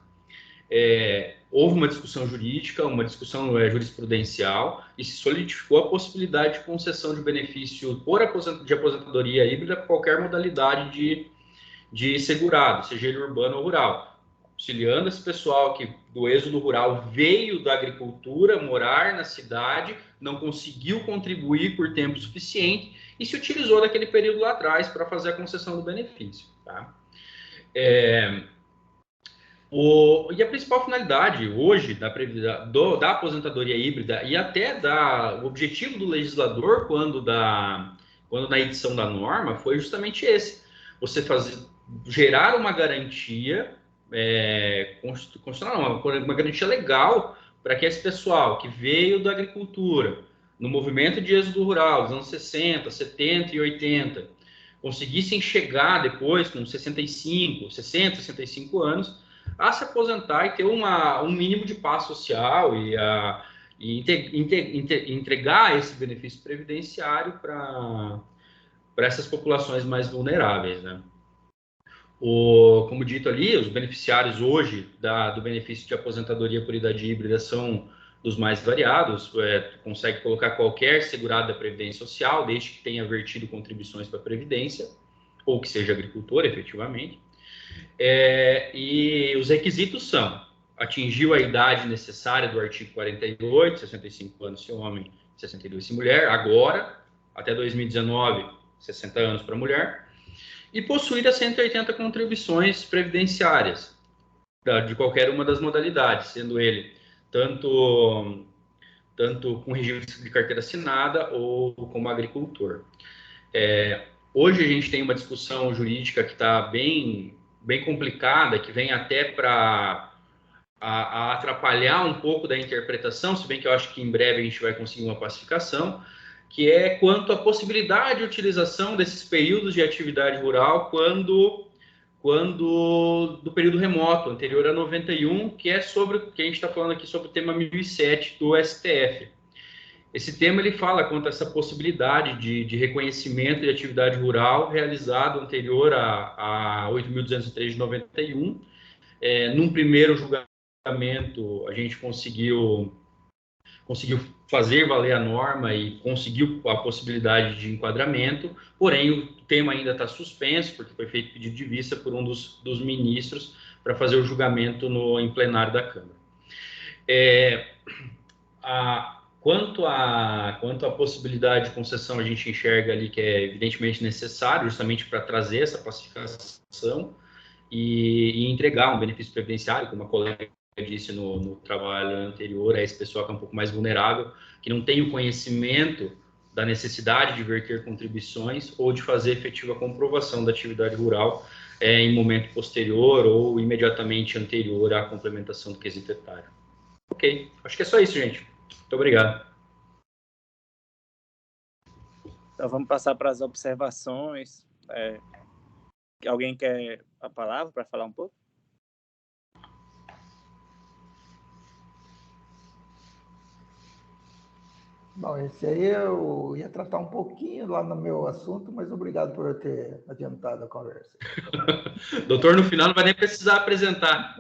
Houve uma discussão jurídica, uma discussão jurisprudencial, e se solidificou a possibilidade de concessão de benefício de aposentadoria híbrida para qualquer modalidade de segurado, seja ele urbano ou rural. auxiliando esse pessoal que do êxodo rural veio da agricultura, morar na cidade, não conseguiu contribuir por tempo suficiente e se utilizou daquele período lá atrás para fazer a concessão do benefício. Tá? E a principal finalidade hoje da aposentadoria híbrida e até o objetivo do legislador quando na edição da norma foi justamente esse: você gerar uma garantia constitucional, uma garantia legal para que esse pessoal que veio da agricultura, no movimento de êxodo rural dos anos 60, 70 e 80, conseguissem chegar depois com 60, 65 anos a se aposentar e ter um mínimo de paz social e entregar esse benefício previdenciário para essas populações mais vulneráveis, né? Como dito ali, os beneficiários hoje do benefício de aposentadoria por idade híbrida são dos mais variados. Consegue colocar qualquer segurado da Previdência Social, desde que tenha vertido contribuições para a Previdência, ou que seja agricultor, efetivamente. E os requisitos são: atingiu a idade necessária do artigo 48, 65 anos se homem, 62 se mulher, agora, até 2019, 60 anos para mulher, e possuir as 180 contribuições previdenciárias de qualquer uma das modalidades, sendo ele tanto com regime de carteira assinada ou como agricultor. Hoje a gente tem uma discussão jurídica que está bem complicada, que vem até para atrapalhar um pouco da interpretação, se bem que eu acho que em breve a gente vai conseguir uma pacificação, que é quanto à possibilidade de utilização desses períodos de atividade rural quando do período remoto, anterior a 91, que é sobre que a gente está falando aqui sobre o tema 1007 do STF. Esse tema ele fala quanto a essa possibilidade de reconhecimento de atividade rural realizado anterior a 8.203 de 91. Num primeiro julgamento, a gente conseguiu fazer valer a norma e conseguiu a possibilidade de enquadramento, porém o tema ainda está suspenso, porque foi feito pedido de vista por um dos ministros para fazer o julgamento em plenário da Câmara. Quanto à possibilidade de concessão, a gente enxerga ali que é evidentemente necessário, justamente para trazer essa pacificação e entregar um benefício previdenciário, como a colega disse no trabalho anterior, a esse pessoal que é um pouco mais vulnerável, que não tem o conhecimento da necessidade de verter contribuições ou de fazer efetiva comprovação da atividade rural em momento posterior ou imediatamente anterior à complementação do quesito etário. Ok, acho que é só isso, gente. Muito obrigado. Então, vamos passar para as observações. Alguém quer a palavra para falar um pouco? Bom, esse aí eu ia tratar um pouquinho lá no meu assunto, mas obrigado por eu ter adiantado a conversa. Doutor, no final não vai nem precisar apresentar.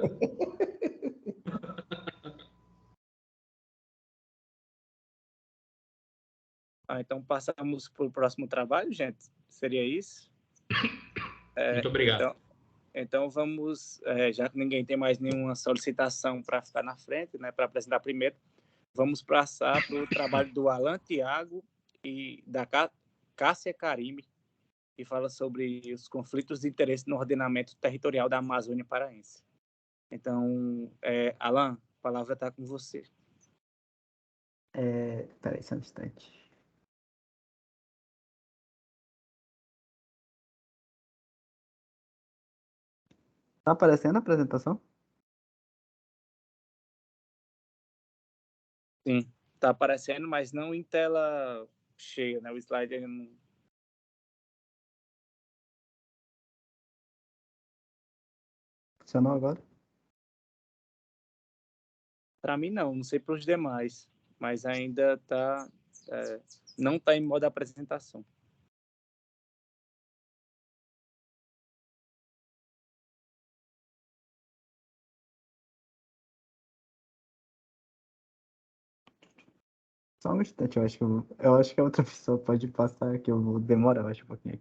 Então, passamos para o próximo trabalho, gente. Seria isso? Muito obrigado. Então vamos, já que ninguém tem mais nenhuma solicitação para ficar na frente, né, para apresentar primeiro, vamos passar para o trabalho do Alan Tiago e da Cássia Carime, que fala sobre os conflitos de interesse no ordenamento territorial da Amazônia Paraense. Então, Alan, a palavra está com você. Peraí, só um instante. Tá aparecendo a apresentação? Sim, está aparecendo, mas não em tela cheia, né? O slide ainda não... Funcionou agora? Para mim não sei para os demais, mas ainda não está em modo apresentação. Só um instante, eu acho que a outra pessoa pode passar, que eu vou demorar, eu acho, um pouquinho.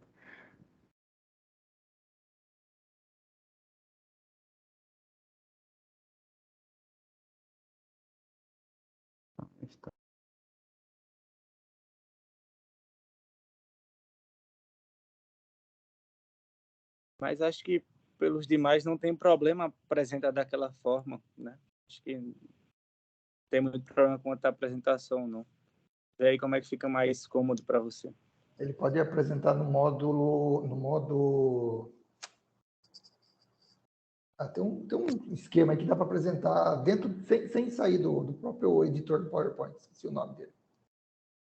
questão. Mas acho que pelos demais não tem problema apresentar daquela forma, né? Acho que não tem muito problema quanto à apresentação, não. Vê aí como é que fica mais cômodo para você. Ele pode apresentar no modo... tem um esquema aí que dá para apresentar dentro, sem sair do próprio editor do PowerPoint. Esqueci o nome dele.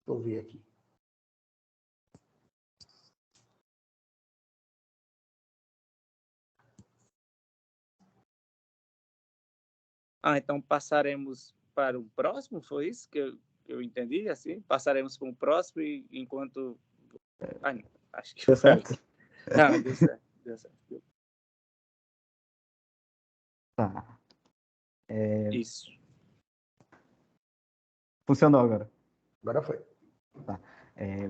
Vou ver aqui. Então passaremos para o próximo, foi isso que eu entendi, assim? Passaremos para o próximo e enquanto... não, acho que Deu certo? Não, deu certo. Tá. Isso. Funcionou agora? Agora foi. Tá.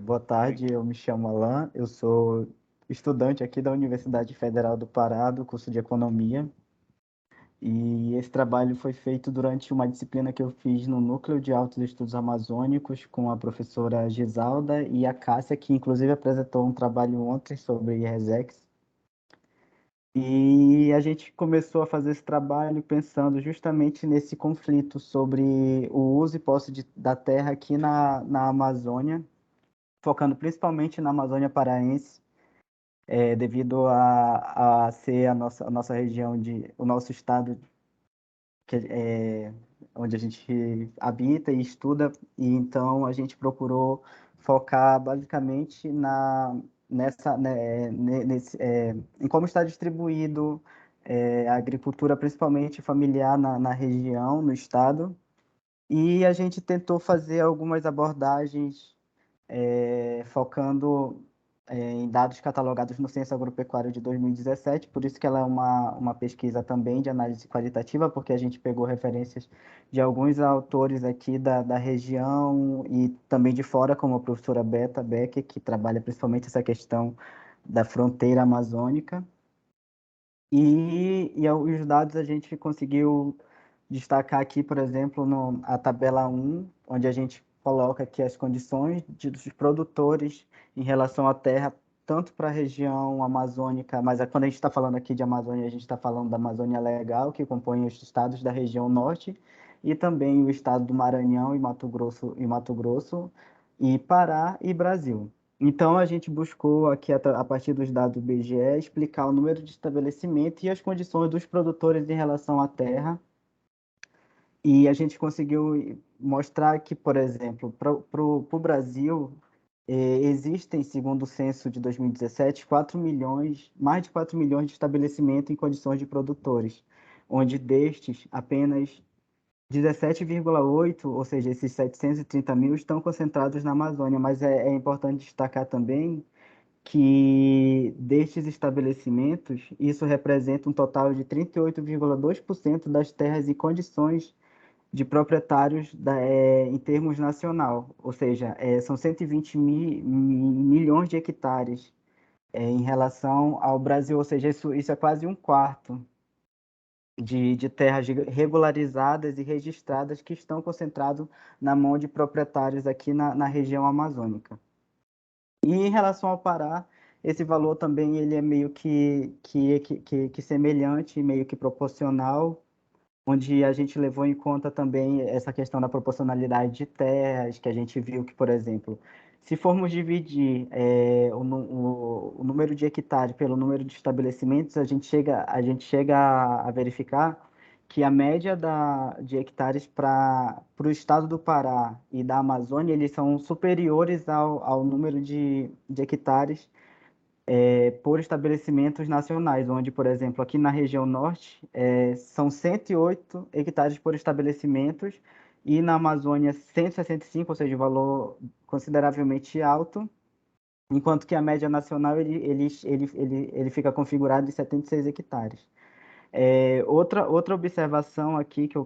Boa tarde, eu me chamo Alan, eu sou estudante aqui da Universidade Federal do Pará, do curso de Economia. E esse trabalho foi feito durante uma disciplina que eu fiz no Núcleo de Altos Estudos Amazônicos com a professora Gisalda e a Cássia, que inclusive apresentou um trabalho ontem sobre Resex. E a gente começou a fazer esse trabalho pensando justamente nesse conflito sobre o uso e posse da terra aqui na Amazônia, focando principalmente na Amazônia paraense, devido a ser a nossa região, o nosso estado, onde a gente habita e estuda, e então a gente procurou focar basicamente em como está distribuído a agricultura, principalmente familiar na região, no estado, e a gente tentou fazer algumas abordagens focando em dados catalogados no Censo Agropecuário de 2017, por isso que ela é uma pesquisa também de análise qualitativa, porque a gente pegou referências de alguns autores aqui da região e também de fora, como a professora Beta Becker, que trabalha principalmente essa questão da fronteira amazônica. E os dados a gente conseguiu destacar aqui, por exemplo, a tabela 1, onde a gente coloca aqui as condições dos produtores em relação à terra, tanto para a região amazônica, mas quando a gente está falando aqui de Amazônia, a gente está falando da Amazônia Legal, que compõe os estados da região norte, e também o estado do Maranhão e Mato Grosso, e Pará e Brasil. Então, a gente buscou aqui, a partir dos dados do IBGE, explicar o número de estabelecimento e as condições dos produtores em relação à terra. E a gente conseguiu mostrar que, por exemplo, para o Brasil, existem, segundo o censo de 2017, mais de 4 milhões de estabelecimentos em condições de produtores, onde destes, apenas 17,8, ou seja, esses 730 mil, estão concentrados na Amazônia, mas é importante destacar também que destes estabelecimentos, isso representa um total de 38,2% das terras em condições de proprietários em termos nacional, ou seja, são 120 milhões de hectares em relação ao Brasil, ou seja, isso é quase um quarto de terras regularizadas e registradas que estão concentrados na mão de proprietários aqui na região amazônica. E em relação ao Pará, esse valor também ele é meio que semelhante, meio que proporcional, onde a gente levou em conta também essa questão da proporcionalidade de terras, que a gente viu que, por exemplo, se formos dividir o número de hectares pelo número de estabelecimentos, a gente chega a verificar que a média de hectares para o estado do Pará e da Amazônia, eles são superiores ao número de hectares por estabelecimentos nacionais, onde, por exemplo, aqui na região norte, são 108 hectares por estabelecimentos, e na Amazônia 165, ou seja, um valor consideravelmente alto, enquanto que a média nacional ele fica configurado em 76 hectares. Outra observação aqui que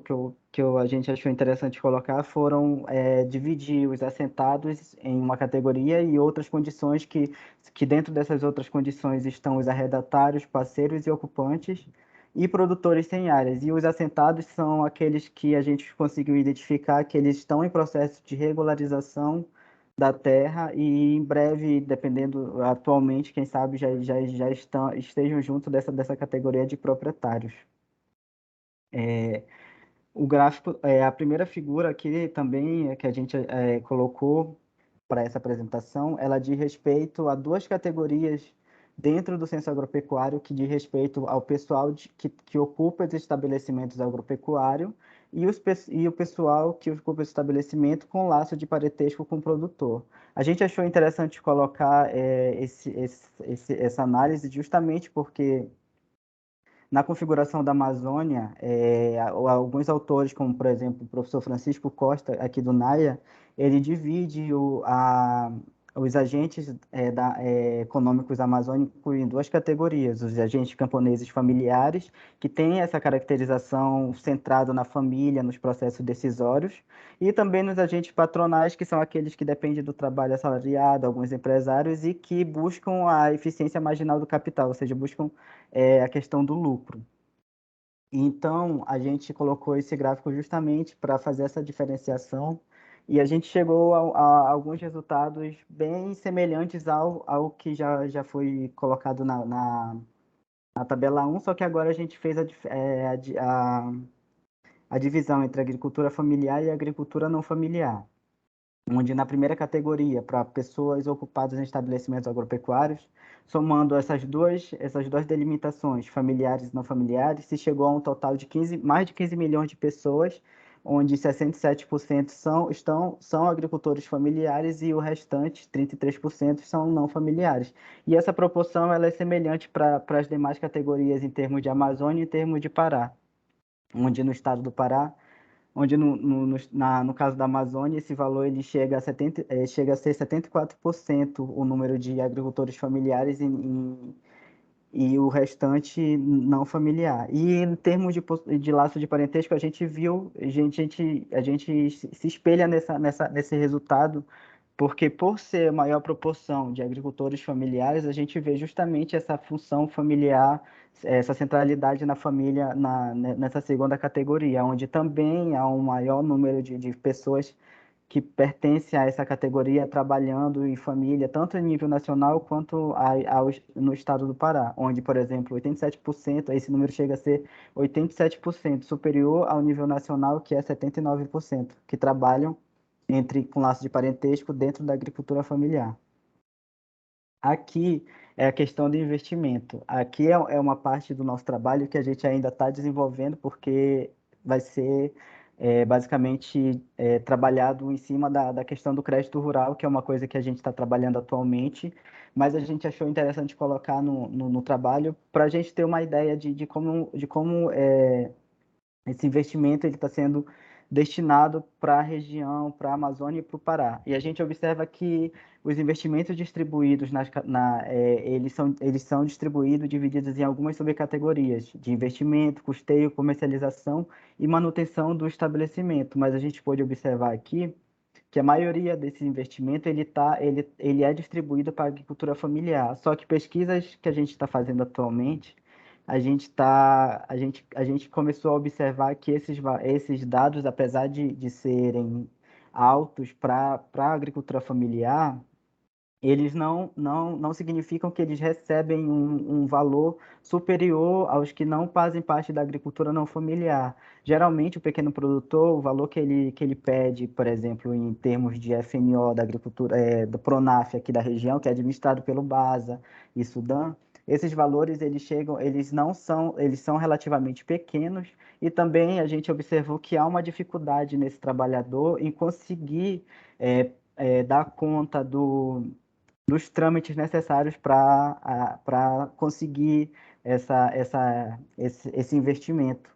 a gente achou interessante colocar foram dividir os assentados em uma categoria e outras condições que dentro dessas outras condições estão os arrendatários, parceiros e ocupantes, e produtores sem áreas. E os assentados são aqueles que a gente conseguiu identificar que eles estão em processo de regularização da terra e em breve, dependendo, atualmente, quem sabe, estejam junto dessa categoria de proprietários. O gráfico, a primeira figura aqui também que a gente colocou para essa apresentação, ela diz respeito a duas categorias dentro do censo agropecuário, que diz respeito ao pessoal que ocupa os estabelecimentos agropecuários e o pessoal que ocupa o estabelecimento com laço de parentesco com o produtor. A gente achou interessante colocar essa análise justamente porque na configuração da Amazônia, alguns autores, como, por exemplo, o professor Francisco Costa, aqui do NAIA, ele divide os agentes econômicos amazônicos em duas categorias: os agentes camponeses familiares, que têm essa caracterização centrada na família, nos processos decisórios, e também nos agentes patronais, que são aqueles que dependem do trabalho assalariado, alguns empresários, e que buscam a eficiência marginal do capital, ou seja, buscam a questão do lucro. Então, a gente colocou esse gráfico justamente para fazer essa diferenciação e a gente chegou a alguns resultados bem semelhantes ao que já foi colocado na tabela 1, só que agora a gente fez a divisão entre agricultura familiar e agricultura não familiar, onde na primeira categoria, para pessoas ocupadas em estabelecimentos agropecuários, somando essas duas delimitações, familiares e não familiares, se chegou a um total de mais de 15 milhões de pessoas, onde 67% são agricultores familiares e o restante, 33%, são não familiares. E essa proporção ela é semelhante para as demais categorias em termos de Amazônia e em termos de Pará, onde no estado do Pará, onde no caso da Amazônia, esse valor ele chega a ser 74% o número de agricultores familiares e o restante não familiar. E em termos de laço de parentesco, a gente viu, a gente se espelha nesse resultado, porque por ser a maior proporção de agricultores familiares, a gente vê justamente essa função familiar, essa centralidade na família nessa segunda categoria, onde também há um maior número de pessoas que pertencem a essa categoria trabalhando em família, tanto em nível nacional quanto no estado do Pará, onde, por exemplo, 87%, esse número chega a ser 87% superior ao nível nacional, que é 79%, que trabalham com laço de parentesco dentro da agricultura familiar. Aqui é a questão do investimento. Aqui é uma parte do nosso trabalho que a gente ainda está desenvolvendo, porque vai ser basicamente trabalhado em cima da questão do crédito rural, que é uma coisa que a gente está trabalhando atualmente, mas a gente achou interessante colocar no trabalho para a gente ter uma ideia de como esse investimento está sendo destinado para a região, para a Amazônia e para o Pará. E a gente observa que os investimentos distribuídos, eles são distribuídos, divididos em algumas subcategorias, de investimento, custeio, comercialização e manutenção do estabelecimento. Mas a gente pode observar aqui que a maioria desse investimento ele é distribuído para a agricultura familiar. Só que pesquisas que a gente está fazendo atualmente, a gente começou a observar que esses dados, apesar de serem altos para a agricultura familiar, eles não significam que eles recebem um valor superior aos que não fazem parte da agricultura não familiar. Geralmente, o pequeno produtor, o valor que ele pede, por exemplo, em termos de FNO da agricultura, do Pronaf aqui da região, que é administrado pelo BASA e Sudan, esses valores eles são relativamente pequenos, e também a gente observou que há uma dificuldade nesse trabalhador em conseguir dar conta dos trâmites necessários para conseguir esse investimento.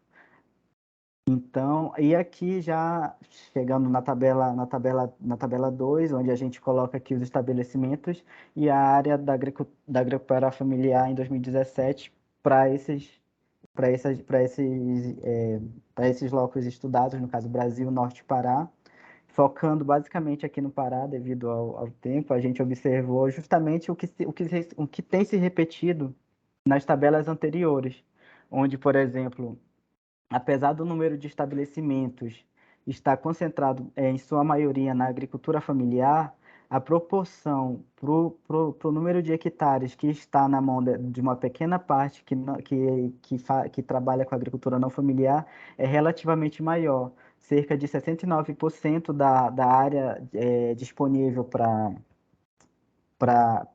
Então, e aqui já chegando na tabela 2, onde a gente coloca aqui os estabelecimentos e a área da agropecuária familiar em 2017 para esses locos estudados, no caso Brasil, Norte e Pará. Focando basicamente aqui no Pará, devido ao tempo, a gente observou justamente o que tem se repetido nas tabelas anteriores, onde, por exemplo, apesar do número de estabelecimentos estar concentrado, em sua maioria, na agricultura familiar, a proporção para o número de hectares que está na mão de uma pequena parte que trabalha com agricultura não familiar é relativamente maior. Cerca de 69% da área disponível para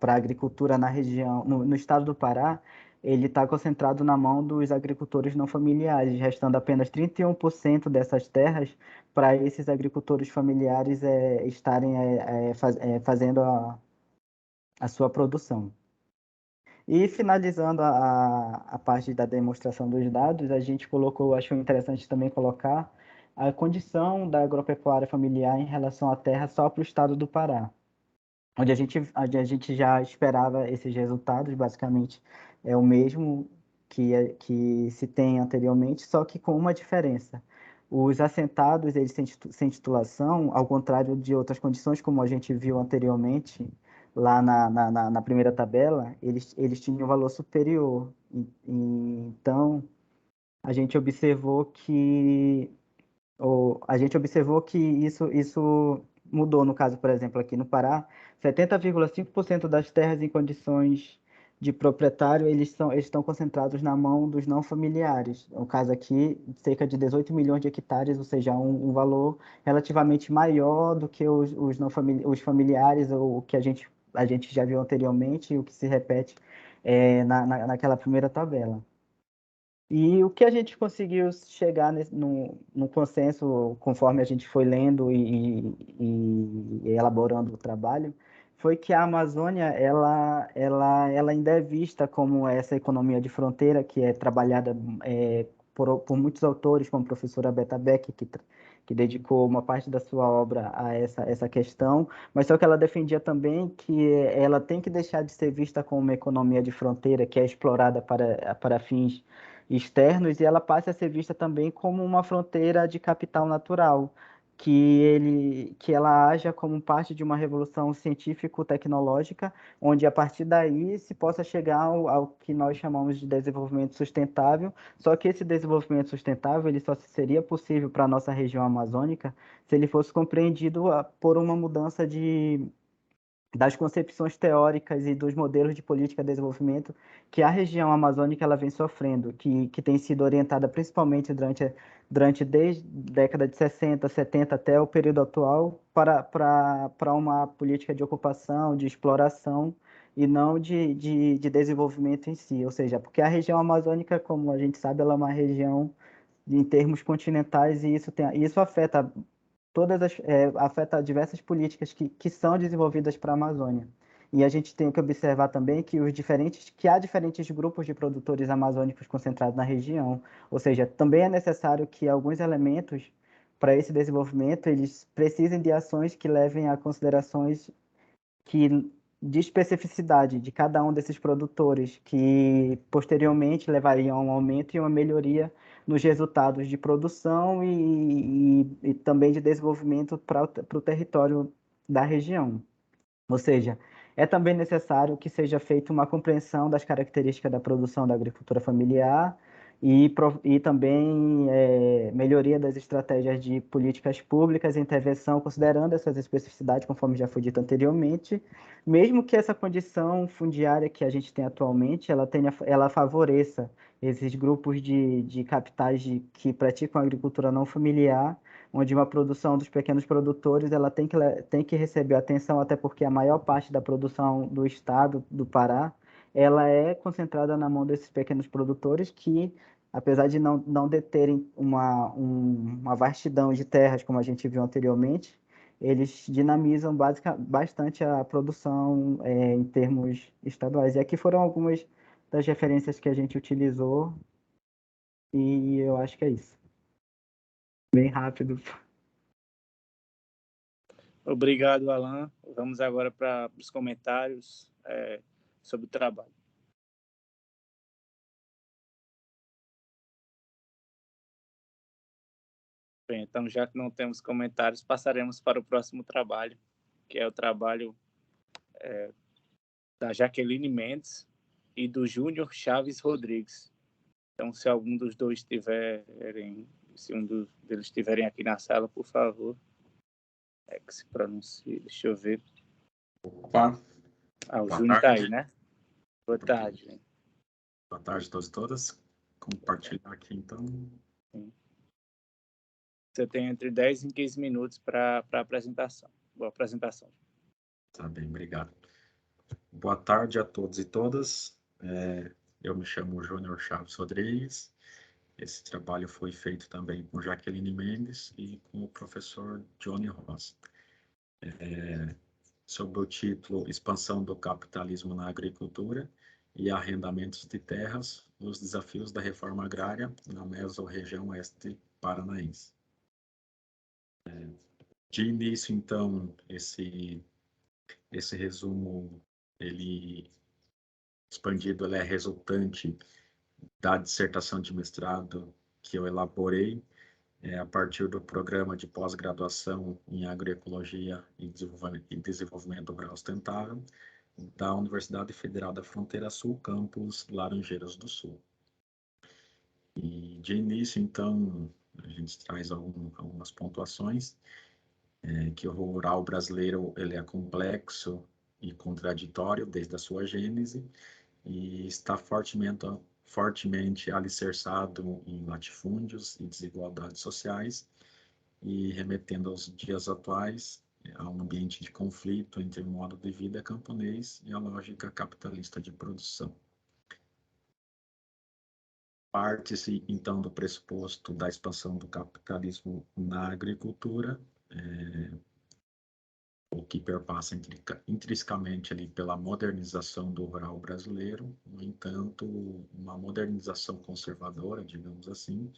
a agricultura na região, no estado do Pará, ele está concentrado na mão dos agricultores não familiares, restando apenas 31% dessas terras para esses agricultores familiares estarem fazendo a sua produção. E finalizando a parte da demonstração dos dados, a gente colocou, acho interessante também colocar a condição da agropecuária familiar em relação à terra só para o estado do Pará, onde a gente já esperava esses resultados, basicamente é o mesmo que se tem anteriormente, só que com uma diferença. Os assentados, eles sem titulação, ao contrário de outras condições, como a gente viu anteriormente, lá na primeira tabela, eles tinham um valor superior. Então, a gente observou que isso mudou. No caso, por exemplo, aqui no Pará, 70,5% das terras em condições de proprietário, eles estão concentrados na mão dos não familiares. No caso aqui, cerca de 18 milhões de hectares, ou seja, um valor relativamente maior do que os familiares, ou o que a gente já viu anteriormente, e o que se repete naquela primeira tabela. E o que a gente conseguiu chegar no consenso, conforme a gente foi lendo e elaborando o trabalho, foi que a Amazônia ela ainda é vista como essa economia de fronteira que é trabalhada por muitos autores, como a professora Beta Beck, que dedicou uma parte da sua obra a essa questão, mas só que ela defendia também que ela tem que deixar de ser vista como uma economia de fronteira que é explorada para fins externos, e ela passa a ser vista também como uma fronteira de capital natural, que ela haja como parte de uma revolução científico-tecnológica, onde a partir daí se possa chegar ao que nós chamamos de desenvolvimento sustentável, só que esse desenvolvimento sustentável ele só seria possível para a nossa região amazônica se ele fosse compreendido por uma mudança das concepções teóricas e dos modelos de política de desenvolvimento que a região amazônica ela vem sofrendo, que tem sido orientada principalmente durante desde a década de 60, 70 até o período atual para uma política de ocupação, de exploração e não de desenvolvimento em si. Ou seja, porque a região amazônica, como a gente sabe, ela é uma região em termos continentais e isso afeta afeta diversas políticas que são desenvolvidas para a Amazônia. E a gente tem que observar também que há diferentes grupos de produtores amazônicos concentrados na região. Ou seja, também é necessário que alguns elementos para esse desenvolvimento eles precisem de ações que levem a considerações de especificidade de cada um desses produtores, que posteriormente levariam a um aumento e uma melhoria nos resultados de produção e também de desenvolvimento para o território da região. Ou seja, é também necessário que seja feita uma compreensão das características da produção da agricultura familiar e também melhoria das estratégias de políticas públicas e intervenção, considerando essas especificidades, conforme já foi dito anteriormente, mesmo que essa condição fundiária que a gente tem atualmente, ela favoreça esses grupos de capitais que praticam agricultura não familiar, onde uma produção dos pequenos produtores ela tem que receber atenção, até porque a maior parte da produção do estado do Pará ela é concentrada na mão desses pequenos produtores que, apesar de não deterem uma vastidão de terras, como a gente viu anteriormente, eles dinamizam bastante a produção em termos estaduais. E aqui foram algumas das referências que a gente utilizou e eu acho que é isso. Bem rápido. Obrigado, Alan. Vamos agora para os comentários sobre o trabalho. Bem, então, já que não temos comentários, passaremos para o próximo trabalho, que é o trabalho da Jaqueline Mendes e do Júnior Chaves Rodrigues, Então, se algum dos dois tiverem, se um deles estiverem aqui na sala, por favor, que se pronuncie. Deixa eu ver. Opa, o boa Júnior está tarde. aí, né? Boa tarde, Júnior. Boa tarde a todos e todas. Compartilhar aqui, então. Sim. Você tem entre 10 e 15 minutos para a apresentação. Boa apresentação. Tá bem, obrigado. Boa tarde a todos e todas. Eu me chamo Júnior Chaves Rodrigues. Esse trabalho foi feito também com Jaqueline Mendes e com o professor Johnny Ross. Sob o título Expansão do Capitalismo na Agricultura e Arrendamentos de Terras, os desafios da reforma agrária na mesorregião oeste paranaense. De início, então, esse resumo, ele expandido, ele é resultante da dissertação de mestrado que eu elaborei a partir do programa de pós-graduação em agroecologia e desenvolvimento rural sustentável da Universidade Federal da Fronteira Sul, campus Laranjeiras do Sul. E de início, então, a gente traz algumas pontuações, que o rural brasileiro ele é complexo e contraditório desde a sua gênese e está fortemente alicerçado em latifúndios e desigualdades sociais e remetendo aos dias atuais a um ambiente de conflito entre o modo de vida camponês e a lógica capitalista de produção. Parte-se, então, do pressuposto da expansão do capitalismo na agricultura, o que perpassa intrinsecamente ali pela modernização do rural brasileiro, no entanto, uma modernização conservadora, digamos assim,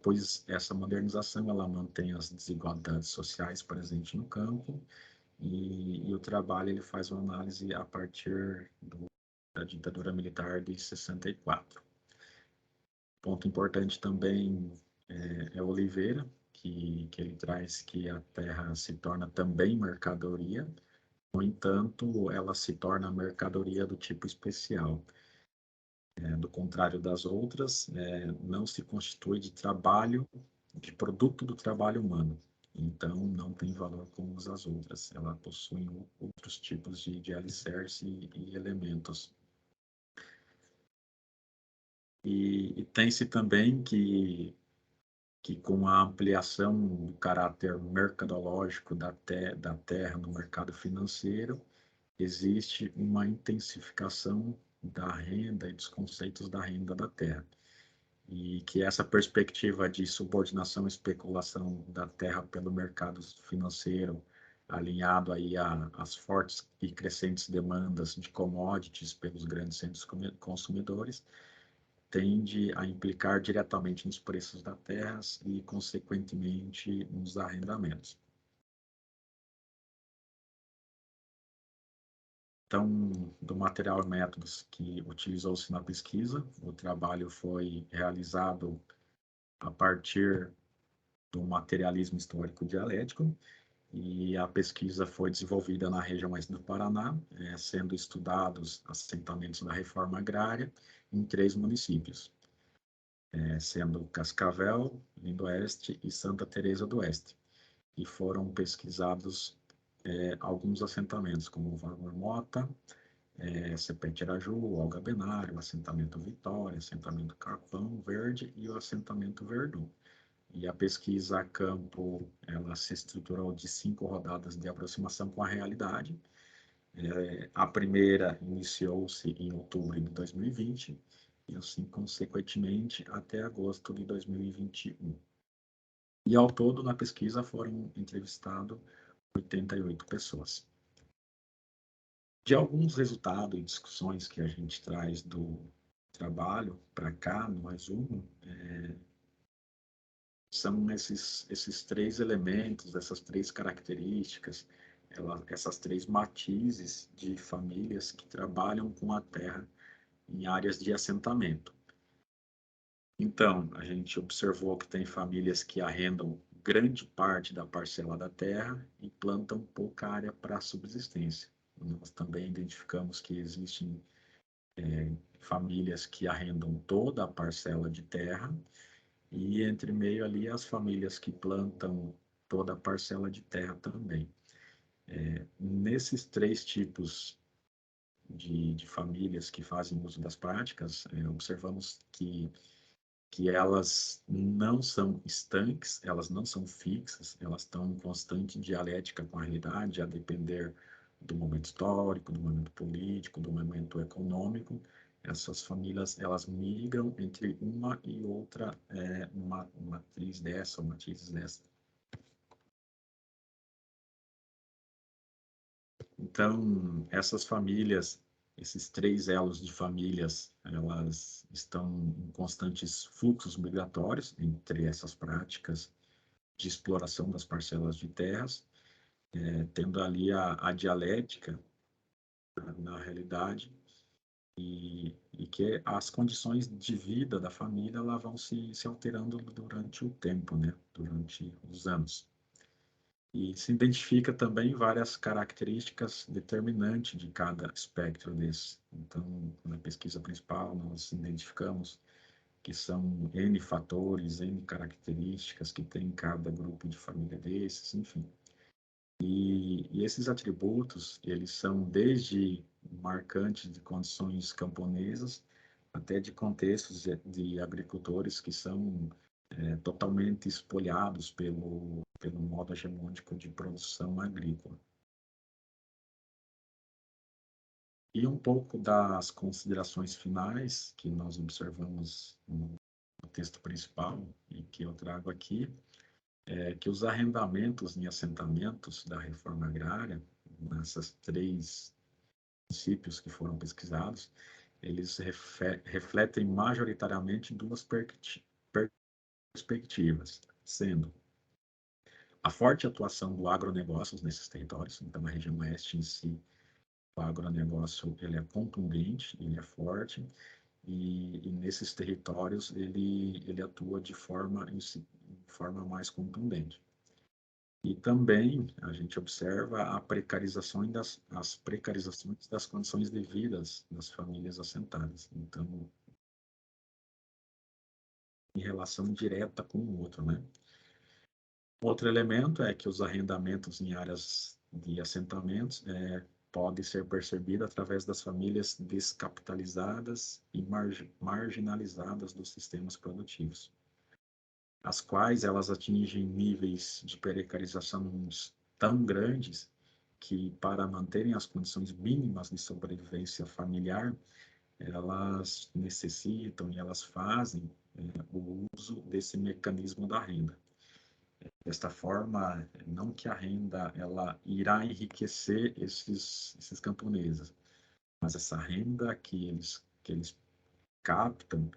pois essa modernização ela mantém as desigualdades sociais presentes no campo e o trabalho ele faz uma análise a partir da ditadura militar de 64. Ponto importante também é Oliveira, que ele traz que a terra se torna também mercadoria, no entanto, ela se torna mercadoria do tipo especial. Do contrário das outras, não se constitui de trabalho, de produto do trabalho humano. Então, não tem valor como as outras. Ela possui outros tipos de alicerce e elementos. E tem-se também que com a ampliação do caráter mercadológico da terra no mercado financeiro, existe uma intensificação da renda e dos conceitos da renda da terra. E que essa perspectiva de subordinação e especulação da terra pelo mercado financeiro, alinhado aí às fortes e crescentes demandas de commodities pelos grandes centros consumidores, tende a implicar diretamente nos preços das terras e, consequentemente, nos arrendamentos. Então, do material e métodos que utilizou-se na pesquisa, o trabalho foi realizado a partir do materialismo histórico dialético, e a pesquisa foi desenvolvida na região oeste do Paraná, sendo estudados assentamentos da reforma agrária em 3 municípios, sendo Cascavel, Lindoeste e Santa Teresa do Oeste. E foram pesquisados alguns assentamentos, como Valor Mota, Cepete Araju, Olga Benário, o assentamento Vitória, assentamento Capão Verde e o assentamento Verdun. E a pesquisa a campo, ela se estruturou de 5 rodadas de aproximação com a realidade. A primeira iniciou-se em outubro de 2020 e assim consequentemente até agosto de 2021. E ao todo na pesquisa foram entrevistados 88 pessoas. De alguns resultados e discussões que a gente traz do trabalho para cá, no resumo, são esses 3 elementos, essas 3 características, essas 3 matizes de famílias que trabalham com a terra em áreas de assentamento. Então, a gente observou que tem famílias que arrendam grande parte da parcela da terra e plantam pouca área para subsistência. Nós também identificamos que existem famílias que arrendam toda a parcela de terra, e entre meio ali as famílias que plantam toda a parcela de terra também. Nesses três tipos de famílias que fazem uso das práticas, observamos que elas não são estanques, elas não são fixas, elas estão em constante dialética com a realidade, a depender do momento histórico, do momento político, do momento econômico. Essas famílias, elas migram entre uma e outra, uma matriz dessa, uma matriz dessa. Então, essas famílias, esses três elos de famílias, elas estão em constantes fluxos migratórios entre essas práticas de exploração das parcelas de terras, tendo ali a dialética na realidade, e que as condições de vida da família lá vão se alterando durante o tempo, né? Durante os anos. E se identifica também várias características determinantes de cada espectro desse. Então, na pesquisa principal, nós identificamos que são N fatores, N características que tem cada grupo de família desses, enfim. E esses atributos, eles são desde marcantes de condições camponesas até de contextos de agricultores que são totalmente espoliados pelo modo hegemônico de produção agrícola. E um pouco das considerações finais que nós observamos no texto principal e que eu trago aqui, é que os arrendamentos em assentamentos da reforma agrária, nessas três princípios que foram pesquisados, eles refletem majoritariamente duas perspectivas, sendo a forte atuação do agronegócio nesses territórios. Então, na região oeste em si, o agronegócio ele é contundente, ele é forte, e nesses territórios ele atua de forma mais contundente. E também a gente observa a precarização as precarizações das condições de vida das famílias assentadas. Então, em relação direta com o outro, né? Outro elemento é que os arrendamentos em áreas de assentamentos podem ser percebidos através das famílias descapitalizadas e marginalizadas dos sistemas produtivos, as quais elas atingem níveis de precarização tão grandes que, para manterem as condições mínimas de sobrevivência familiar, elas necessitam e elas fazem o uso desse mecanismo da renda. Desta forma, não que a renda ela irá enriquecer esses camponeses, mas essa renda que eles captam,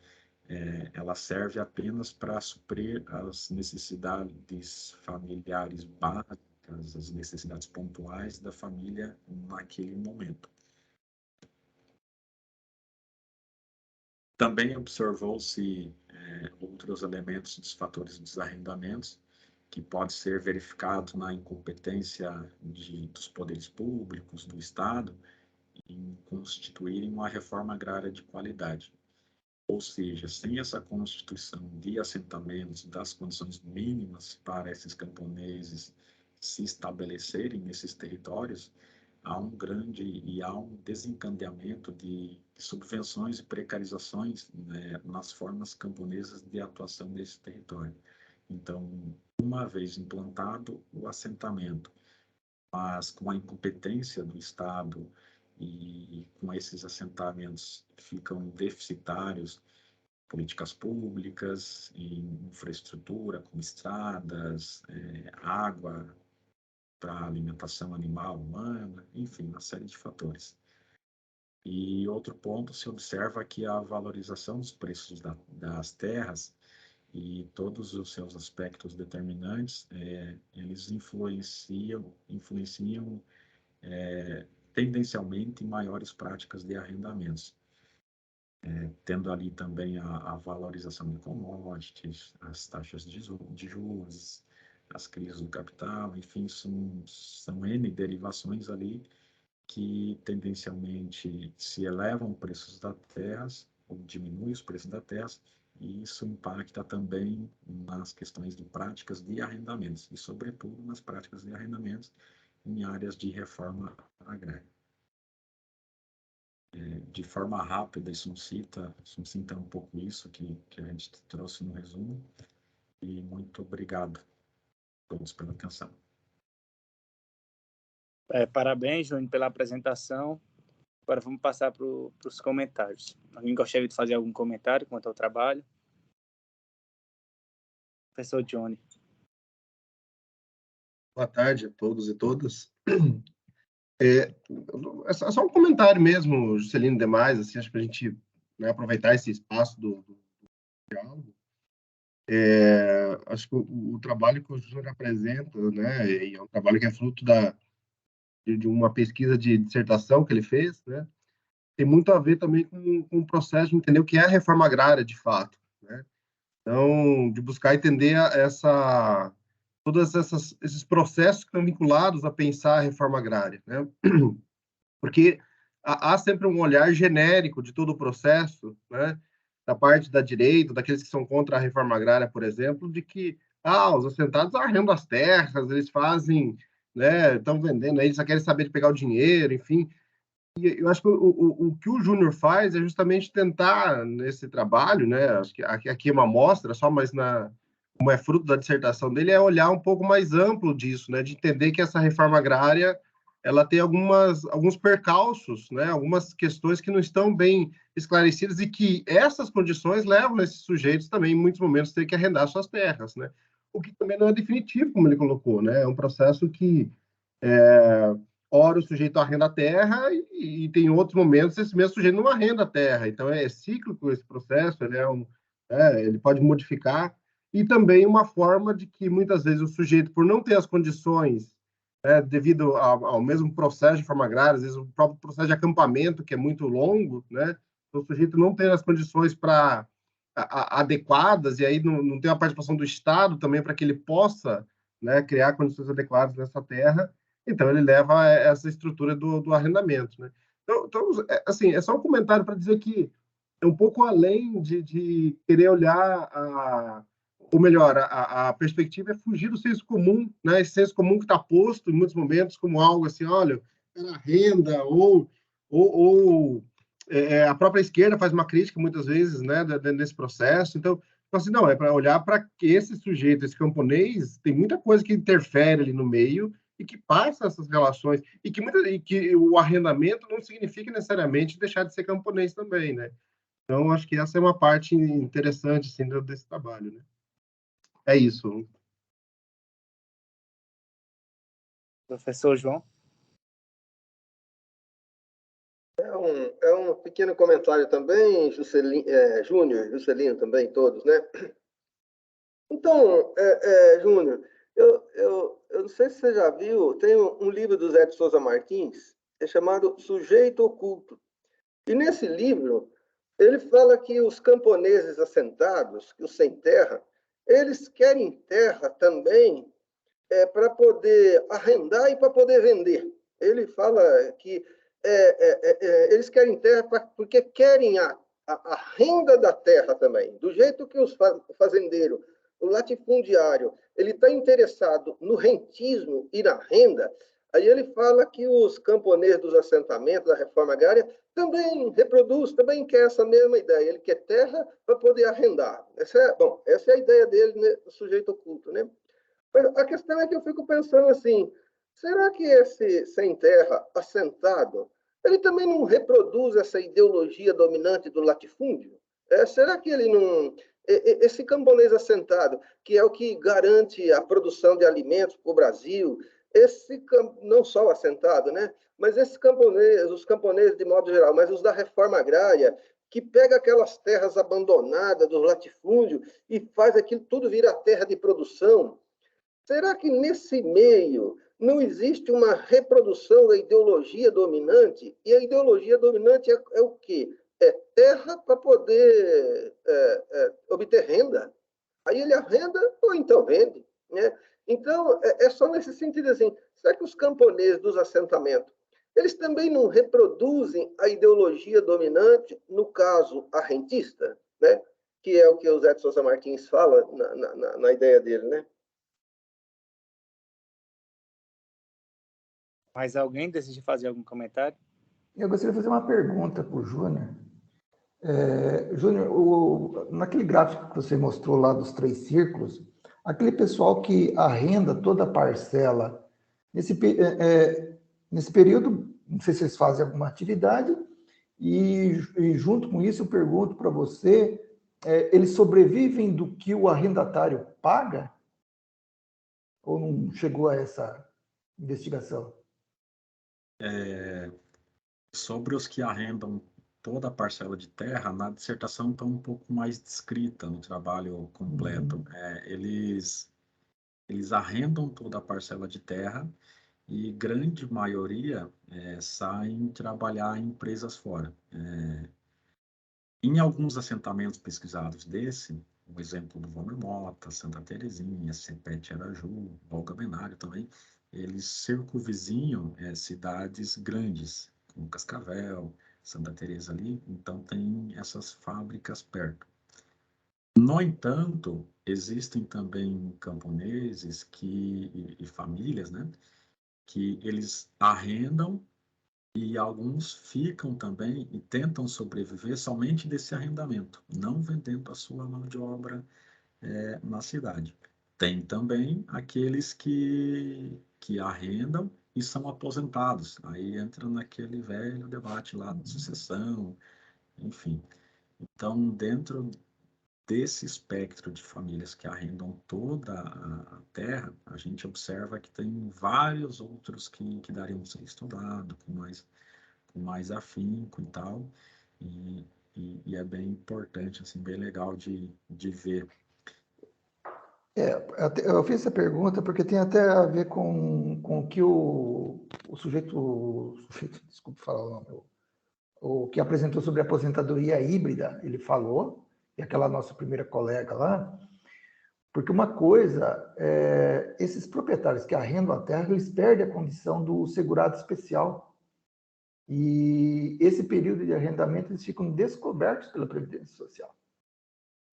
ela serve apenas para suprir as necessidades familiares básicas, as necessidades pontuais da família naquele momento. Também observou-se outros elementos dos fatores dos arrendamentos, que pode ser verificado na incompetência dos poderes públicos, do Estado, em constituírem uma reforma agrária de qualidade. Ou seja, sem essa constituição de assentamentos, das condições mínimas para esses camponeses se estabelecerem nesses territórios, há um desencadeamento de subvenções e precarizações, né, nas formas camponesas de atuação nesse território. Então, uma vez implantado o assentamento, mas com a incompetência do Estado e com esses assentamentos ficam deficitários políticas públicas, em infraestrutura, como estradas, água para alimentação animal, humana, enfim, uma série de fatores. E outro ponto, se observa que a valorização dos preços das terras e todos os seus aspectos determinantes, eles influenciam tendencialmente em maiores práticas de arrendamentos, tendo ali também a valorização de commodities, as taxas de juros, as crises do capital, enfim, são N derivações ali que tendencialmente se elevam preços das terras, ou diminui os preços das terras, e isso impacta também nas questões de práticas de arrendamentos, e sobretudo nas práticas de arrendamentos em áreas de reforma agrária. De forma rápida e sucinta um pouco isso que a gente trouxe no resumo, e muito obrigado a todos pela atenção. Parabéns, Júnior, pela apresentação. Agora vamos passar para os comentários. Alguém gostaria de fazer algum comentário quanto ao trabalho? Professor Johnny. Boa tarde a todos e todas. É só um comentário mesmo, Juscelino, demais, assim, acho que para a gente, né, aproveitar esse espaço do diálogo. Acho que o trabalho que o Júnior apresenta, né, e é um trabalho que é fruto de uma pesquisa de dissertação que ele fez, né, tem muito a ver também com o processo de entender o que é a reforma agrária, de fato, né? Então, de buscar entender todos esses processos que estão vinculados a pensar a reforma agrária, né? Porque há sempre um olhar genérico de todo o processo, né? Da parte da direita, daqueles que são contra a reforma agrária, por exemplo, de que os assentados arrendam as terras, eles fazem, né? Estão vendendo, aí eles só querem saber de pegar o dinheiro, enfim. E eu acho que o que o Júnior faz é justamente tentar, nesse trabalho, né? Acho que aqui é uma amostra só, mas como é fruto da dissertação dele, é olhar um pouco mais amplo disso, né? De entender que essa reforma agrária ela tem alguns percalços, né? Algumas questões que não estão bem esclarecidas e que essas condições levam esses sujeitos também, em muitos momentos, a ter que arrendar suas terras, né? O que também não é definitivo, como ele colocou, né? É um processo que ora o sujeito arrenda a terra e tem outros momentos esse mesmo sujeito não arrenda a terra. Então, é cíclico esse processo, ele pode modificar. E também uma forma de que, muitas vezes, o sujeito, por não ter as condições, né, devido ao mesmo processo de reforma agrária, às vezes o próprio processo de acampamento, que é muito longo, né, o sujeito não tem as condições adequadas, e aí não tem a participação do Estado também para que ele possa, né, criar condições adequadas nessa terra. Então, ele leva a essa estrutura do arrendamento, né? Então, assim, é só um comentário para dizer que é um pouco além de querer olhar ou melhor, a perspectiva é fugir do senso comum, né? Esse senso comum que está posto em muitos momentos como algo assim, olha, era renda, ou a própria esquerda faz uma crítica muitas vezes, né, nesse processo. Então, assim, não, é para olhar para que esse sujeito, esse camponês, tem muita coisa que interfere ali no meio e que passa essas relações, e que o arrendamento não significa necessariamente deixar de ser camponês também, né? Então, acho que essa é uma parte interessante, assim, desse trabalho, né? É isso. Professor João. É um pequeno comentário também, Júnior, Juscelino também, todos, né? Então, Júnior, eu não sei se você já viu, tem um livro do Zé de Souza Martins, é chamado Sujeito Oculto. E nesse livro, ele fala que os camponeses assentados, os sem terra, eles querem terra também para poder arrendar e para poder vender. Ele fala que eles querem terra porque querem a renda da terra também. Do jeito que os fazendeiros, o latifundiário, ele está interessado no rentismo e na renda, aí ele fala que os camponeses dos assentamentos, da reforma agrária, também reproduz, também quer essa mesma ideia. Ele quer terra para poder arrendar. Essa é a ideia dele, né, do sujeito oculto, né? Mas a questão é que eu fico pensando assim, será que esse sem terra assentado, ele também não reproduz essa ideologia dominante do latifúndio? Será que ele não... Esse camponês assentado, que é o que garante a produção de alimentos para o Brasil, não só o assentado, né? Mas esses camponeses, os camponeses de modo geral, mas os da reforma agrária, que pega aquelas terras abandonadas do latifúndio e faz aquilo tudo virar terra de produção. Será que nesse meio não existe uma reprodução da ideologia dominante? E a ideologia dominante é o quê? É terra para poder obter renda. Aí ele arrenda ou então vende, né? Então, é só nesse sentido assim, será que os camponeses dos assentamentos, eles também não reproduzem a ideologia dominante, no caso, a rentista, né? Que é o que o Zé de Souza Martins fala na ideia dele, né? Mais alguém deseja fazer algum comentário? Eu gostaria de fazer uma pergunta para o Júnior. Júnior, naquele gráfico que você mostrou lá dos 3 círculos, aquele pessoal que arrenda toda a parcela, nesse período, não sei se vocês fazem alguma atividade, e junto com isso eu pergunto para você, eles sobrevivem do que o arrendatário paga? Ou não chegou a essa investigação? Sobre os que arrendam toda a parcela de terra, na dissertação está um pouco mais descrita no trabalho completo. Eles arrendam toda a parcela de terra e grande maioria saem trabalhar em empresas fora. Em alguns assentamentos pesquisados desse, o exemplo do Vômer Mota, Santa Terezinha, Cepete Araju, Volga Benário também, eles circunvizinham cidades grandes, como Cascavel, Santa Teresa ali, então tem essas fábricas perto. No entanto, existem também camponeses e famílias, né, que eles arrendam e alguns ficam também e tentam sobreviver somente desse arrendamento, não vendendo a sua mão de obra na cidade. Tem também aqueles que arrendam e são aposentados. Aí entra naquele velho debate lá de sucessão, enfim. Então, dentro desse espectro de famílias que arrendam toda a terra, a gente observa que tem vários outros que dariam ser estudado com mais afinco e tal, e é bem importante, assim, bem legal de ver. Eu fiz essa pergunta porque tem até a ver com o que o sujeito, desculpe falar o nome, o que apresentou sobre a aposentadoria híbrida, ele falou, e aquela nossa primeira colega lá, porque uma coisa, esses proprietários que arrendam a terra, eles perdem a condição do segurado especial. E esse período de arrendamento, eles ficam descobertos pela Previdência Social.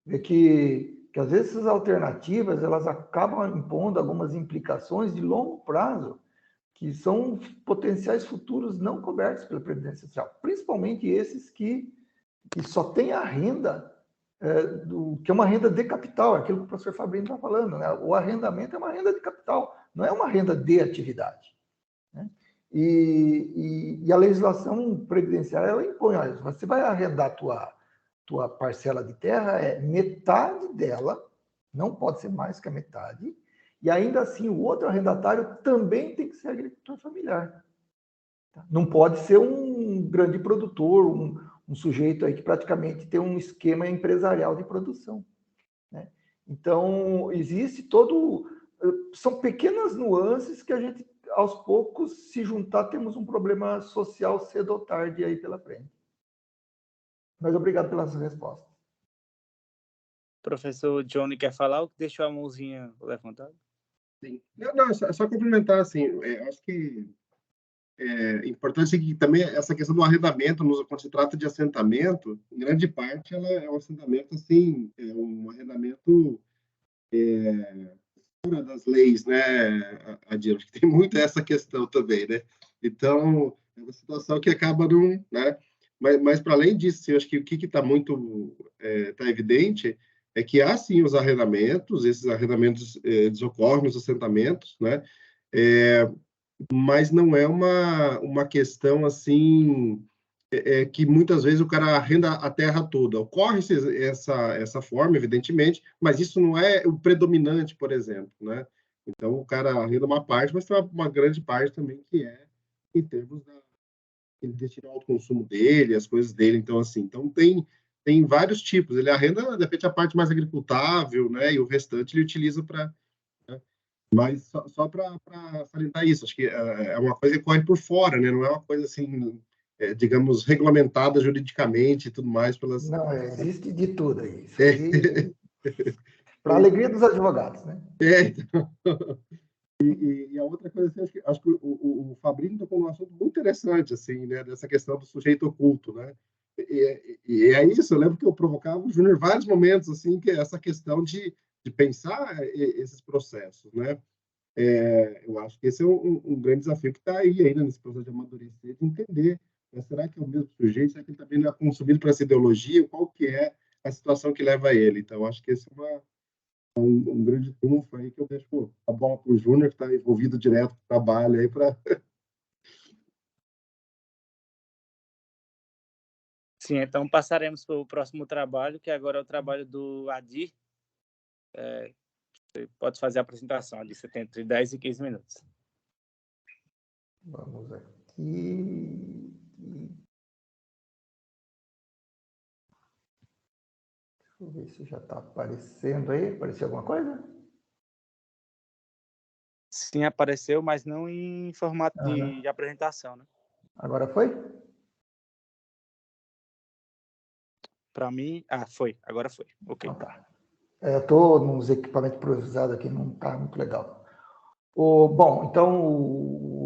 Vê que às vezes essas alternativas, elas acabam impondo algumas implicações de longo prazo, que são potenciais futuros não cobertos pela Previdência Social, principalmente esses que só têm a renda, que é uma renda de capital, aquilo que o professor Fabrini está falando, né? O arrendamento é uma renda de capital, não é uma renda de atividade, né? E a legislação previdenciária, ela impõe, olha, você vai arrendar tua parcela de terra, metade dela, não pode ser mais que a metade, e ainda assim o outro arrendatário também tem que ser agricultor familiar. Não pode ser um grande produtor, um sujeito aí que praticamente tem um esquema empresarial de produção, né? Então, existe são pequenas nuances que a gente, aos poucos, se juntar, temos um problema social cedo ou tarde aí pela frente. Mas obrigado pelas respostas. Professor Johnny, quer falar ou deixou a mãozinha levantada? Sim. Não, só complementar, assim, acho que é importante que também essa questão do arrendamento, quando se trata de assentamento, em grande parte ela é um assentamento, assim, um arrendamento fora das leis, né, Adilo? Acho que tem muito essa questão também, né? Então, é uma situação que acaba não, né? Mas para além disso, eu acho que o que está muito tá evidente é que há sim os arrendamentos, esses arrendamentos eles ocorrem nos assentamentos, né? Mas não é uma questão assim que muitas vezes o cara arrenda a terra toda. Ocorre essa forma, evidentemente, mas isso não é o predominante, por exemplo, né? Então o cara arrenda uma parte, mas tem uma grande parte também que é em termos ele destina ao consumo dele, as coisas dele, então assim, então tem vários tipos. Ele arrenda de repente a parte mais agricultável, né? E o restante ele utiliza para, né? Mas só para salientar isso, acho que é uma coisa que corre por fora, né? Não é uma coisa assim, digamos, regulamentada juridicamente e tudo mais pelas. Não, existe de tudo aí. Isso aí, para a alegria dos advogados, né? Então, E a outra coisa, assim, acho que o Fabrício tocou num assunto muito interessante, assim, né, dessa questão do sujeito oculto, né? E é isso, eu lembro que eu provocava o Júnior em vários momentos, assim, que é essa questão de pensar esses processos, né? Eu acho que esse é um grande desafio que está aí ainda nesse processo de amadurecer, de entender, né, será que é o mesmo sujeito, será que ele também não é consumido por essa ideologia, qual que é a situação que leva a ele? Então, acho que esse é um grande trunfo aí que eu deixo a bola para o Júnior, que está envolvido direto com o trabalho aí para... Sim, então passaremos para o próximo trabalho, que agora é o trabalho do Adir. Você pode fazer a apresentação, Adir, você tem entre 10 e 15 minutos. Vamos aqui. Deixa eu ver se já está aparecendo aí. Apareceu alguma coisa? Sim, apareceu, mas não em formato de apresentação, né? Agora foi? Para mim, foi. Agora foi. Ok. Então tá. Eu estou nos equipamentos improvisados aqui, não está muito legal. Bom, então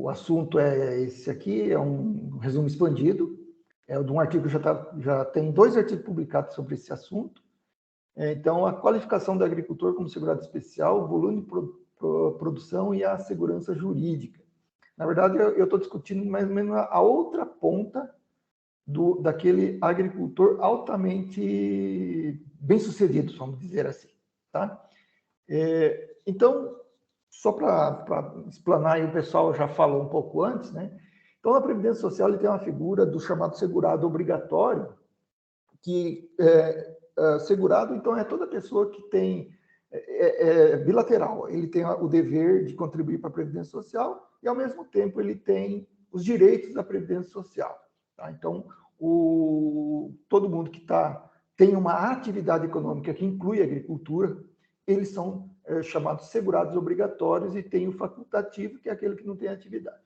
o assunto é esse aqui, é um resumo expandido, é de um artigo que já tem 2 artigos publicados sobre esse assunto. Então, a qualificação do agricultor como segurado especial, o volume de produção e a segurança jurídica. Na verdade, eu estou discutindo mais ou menos a outra ponta daquele agricultor altamente bem-sucedido, vamos dizer assim. Tá? Então, só para explanar, e o pessoal já falou um pouco antes, né? Então, na Previdência Social, ele tem uma figura do chamado segurado obrigatório, que segurado, então, é toda pessoa que tem bilateral. Ele tem o dever de contribuir para a Previdência Social e, ao mesmo tempo, ele tem os direitos da Previdência Social. Tá? Então, todo mundo que tem uma atividade econômica que inclui a agricultura, eles são chamados segurados obrigatórios e tem o facultativo, que é aquele que não tem atividade.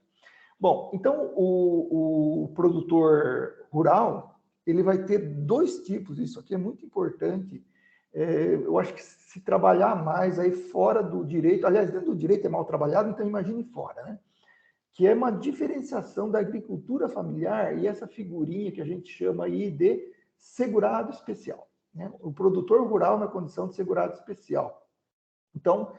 Bom, então, o produtor rural, ele vai ter 2 tipos, isso aqui é muito importante. Eu acho que se trabalhar mais aí fora do direito, aliás, dentro do direito é mal trabalhado, então imagine fora, né? Que é uma diferenciação da agricultura familiar e essa figurinha que a gente chama aí de segurado especial, né? O produtor rural na condição de segurado especial. Então,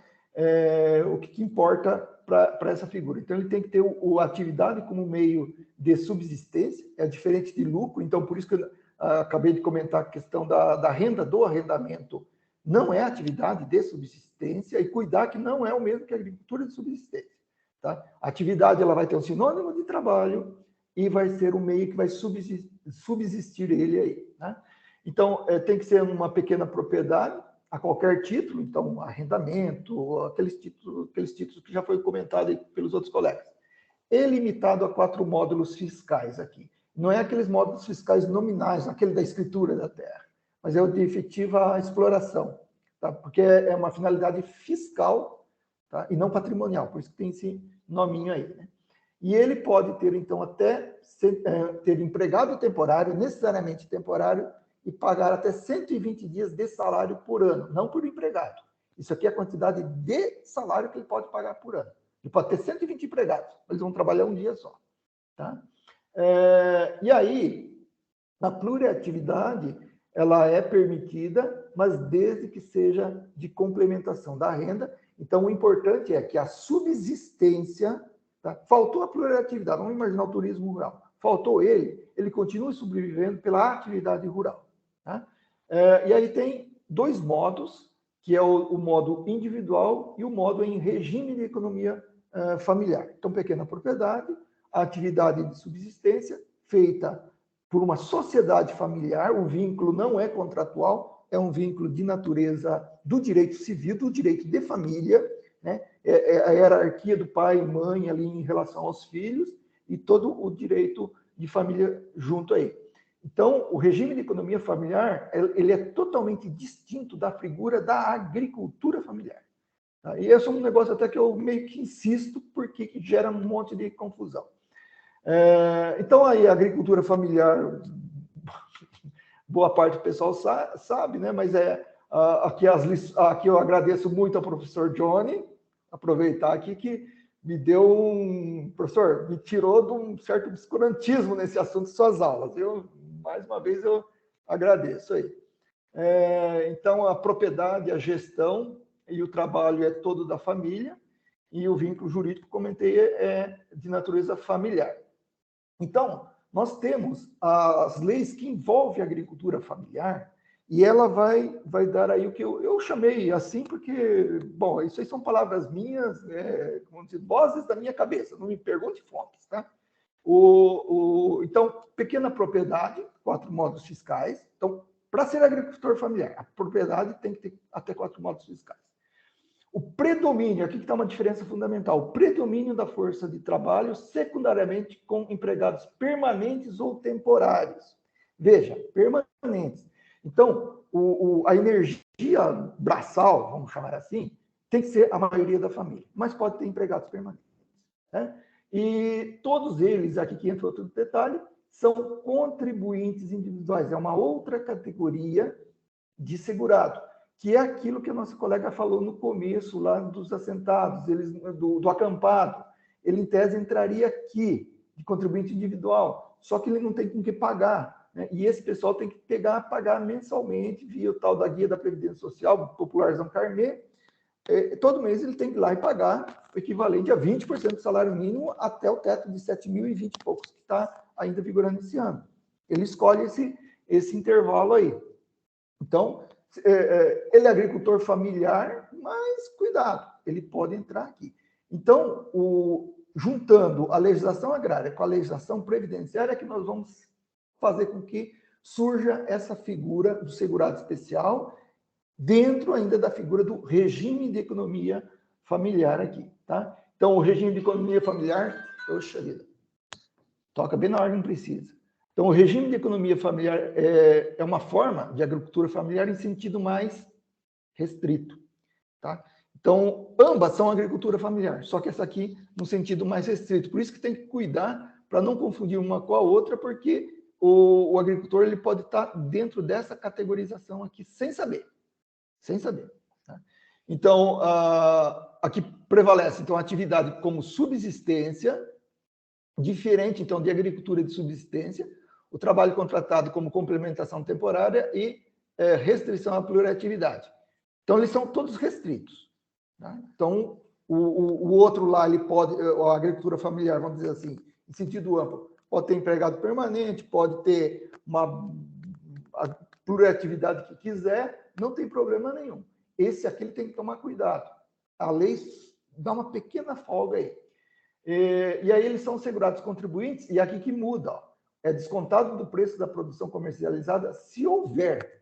o que importa para essa figura? Então, ele tem que ter a atividade como meio de subsistência, é diferente de lucro, então, por isso que eu acabei de comentar a questão da renda, do arrendamento, não é atividade de subsistência, e cuidar que não é o mesmo que a agricultura de subsistência. Tá? A atividade ela vai ter um sinônimo de trabalho e vai ser um meio que vai subsistir ele aí. Né? Então, tem que ser uma pequena propriedade, a qualquer título, então, arrendamento, aqueles títulos que já foi comentado aí pelos outros colegas. É limitado a 4 módulos fiscais aqui. Não é aqueles módulos fiscais nominais, aquele da escritura da terra, mas é o de efetiva exploração, tá? Porque é uma finalidade fiscal, tá? E não patrimonial, por isso que tem esse nominho aí, né? E ele pode ter, então, até ter empregado temporário, necessariamente temporário, e pagar até 120 dias de salário por ano, não por empregado. Isso aqui é a quantidade de salário que ele pode pagar por ano. Ele pode ter 120 empregados, eles vão trabalhar um dia só. Tá? E aí, a pluriatividade, ela é permitida, mas desde que seja de complementação da renda. Então, o importante é que a subsistência, tá? Faltou a pluriatividade, vamos imaginar o turismo rural. Faltou ele continua sobrevivendo pela atividade rural. Tá? E aí tem 2 modos, que é o modo individual e o modo em regime de economia familiar. Então, pequena propriedade, a atividade de subsistência feita por uma sociedade familiar, o vínculo não é contratual, é um vínculo de natureza do direito civil, do direito de família, né? É a hierarquia do pai e mãe ali em relação aos filhos e todo o direito de família junto aí. Então, o regime de economia familiar, ele é totalmente distinto da figura da agricultura familiar. Tá? E esse é um negócio até que eu meio que insisto, porque gera um monte de confusão. Então, aí, a agricultura familiar, boa parte do pessoal sabe, né? Mas aqui eu agradeço muito ao professor Johnny, aproveitar aqui que me deu professor, me tirou de um certo obscurantismo nesse assunto de suas aulas. Mais uma vez, eu agradeço aí. Então, a propriedade, a gestão e o trabalho é todo da família, e o vínculo jurídico, comentei, é de natureza familiar. Então, nós temos as leis que envolvem a agricultura familiar, e ela vai dar aí o que eu chamei assim, porque, bom, isso aí são palavras minhas, como dizer, vozes da minha cabeça, não me pergunte fontes, tá? Então, pequena propriedade, 4 modos fiscais. Então, para ser agricultor familiar, a propriedade tem que ter até 4 modos fiscais. O predomínio, aqui que está uma diferença fundamental, o predomínio da força de trabalho, secundariamente com empregados permanentes ou temporários. Veja, permanentes. Então, a energia braçal, vamos chamar assim, tem que ser a maioria da família, mas pode ter empregados permanentes. Né? E todos eles, aqui que entra outro detalhe, são contribuintes individuais, é uma outra categoria de segurado, que é aquilo que a nossa colega falou no começo, lá dos assentados, do acampado. Ele, em tese, entraria aqui, de contribuinte individual, só que ele não tem com que pagar, né? E esse pessoal tem que pagar mensalmente, via o tal da guia da Previdência Social, popularzão Carnê. Todo mês ele tem que ir lá e pagar o equivalente a 20% do salário mínimo até o teto de 7.020 e poucos, que está ainda vigorando esse ano. Ele escolhe esse intervalo aí. Então, ele é agricultor familiar, mas cuidado, ele pode entrar aqui. Então, juntando a legislação agrária com a legislação previdenciária, é que nós vamos fazer com que surja essa figura do segurado especial, dentro ainda da figura do regime de economia familiar aqui, tá? Então, o regime de economia familiar, poxa vida, toca bem na hora que não precisa. Então, o regime de economia familiar é uma forma de agricultura familiar em sentido mais restrito, tá? Então, ambas são agricultura familiar, só que essa aqui no sentido mais restrito. Por isso que tem que cuidar para não confundir uma com a outra, porque o agricultor ele pode estar dentro dessa categorização aqui sem saber. Tá? Então, aqui prevalece então, a atividade como subsistência, diferente então de agricultura de subsistência, o trabalho contratado como complementação temporária e restrição à pluriatividade. Então, eles são todos restritos. Tá? Então, o outro lá, ele pode, a agricultura familiar, vamos dizer assim, em sentido amplo, pode ter empregado permanente, pode ter a pluriatividade que quiser, não tem problema nenhum. Esse aqui ele tem que tomar cuidado. A lei dá uma pequena folga aí. E aí eles são segurados contribuintes, e aqui que muda, ó, é descontado do preço da produção comercializada se houver.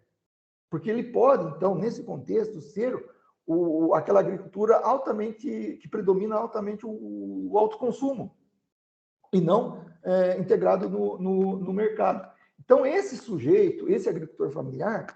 Porque ele pode, então, nesse contexto, ser aquela agricultura que predomina altamente o autoconsumo, e não integrado no mercado. Então, esse sujeito, esse agricultor familiar,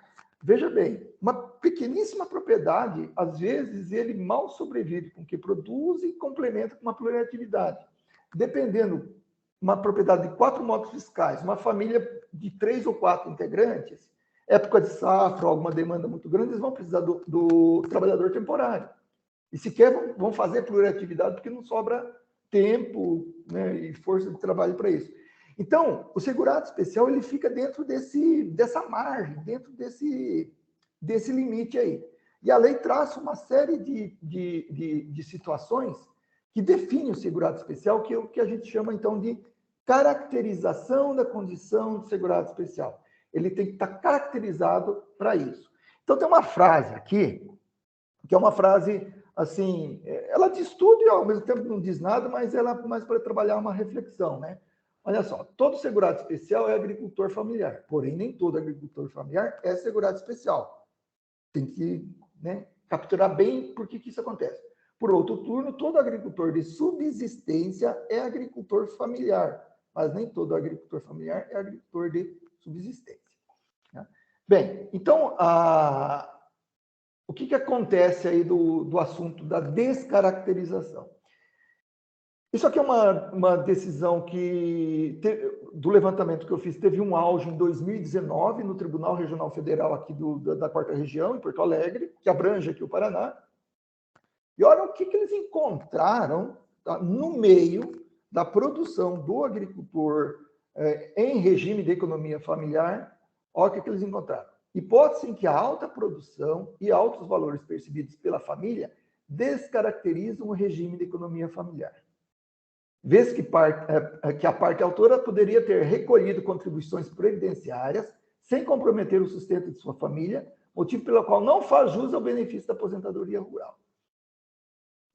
veja bem, uma pequeníssima propriedade, às vezes, ele mal sobrevive com o que produz e complementa com uma pluriatividade. Dependendo, uma propriedade de 4 modos fiscais, uma família de 3 ou 4 integrantes, época de safra, alguma demanda muito grande, eles vão precisar do trabalhador temporário. E sequer vão fazer pluriatividade porque não sobra tempo, né, e força de trabalho para isso. Então, o segurado especial ele fica dentro dessa margem, dentro desse limite aí. E a lei traça uma série de situações que definem o segurado especial, que é o que a gente chama, então, de caracterização da condição de segurado especial. Ele tem que estar caracterizado para isso. Então, tem uma frase aqui, que é uma frase, assim, ela diz tudo e, ao mesmo tempo, não diz nada, mas ela mais para trabalhar uma reflexão, né? Olha só, todo segurado especial é agricultor familiar, porém nem todo agricultor familiar é segurado especial. Tem que, né, capturar bem por que isso acontece. Por outro turno, todo agricultor de subsistência é agricultor familiar, mas nem todo agricultor familiar é agricultor de subsistência. Né? Bem, então, o que acontece aí do assunto da descaracterização? Isso aqui é uma decisão do levantamento que eu fiz, teve um auge em 2019 no Tribunal Regional Federal aqui da 4ª Região, em Porto Alegre, que abrange aqui o Paraná. E olha o que eles encontraram, tá, no meio da produção do agricultor em regime de economia familiar. Olha o que eles encontraram. Hipótese em que a alta produção e altos valores percebidos pela família descaracterizam o regime de economia familiar. Vê-se que a parte autora poderia ter recolhido contribuições previdenciárias sem comprometer o sustento de sua família, motivo pelo qual não faz jus ao benefício da aposentadoria rural.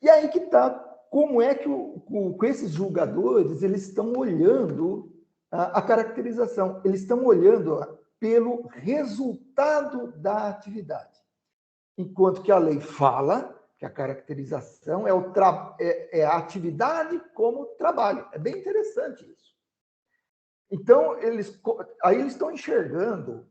E aí que está, como é que com esses julgadores eles estão olhando a caracterização, eles estão olhando pelo resultado da atividade. Enquanto que a lei fala que a caracterização é a atividade como trabalho. É bem interessante isso. Então, aí eles estão enxergando,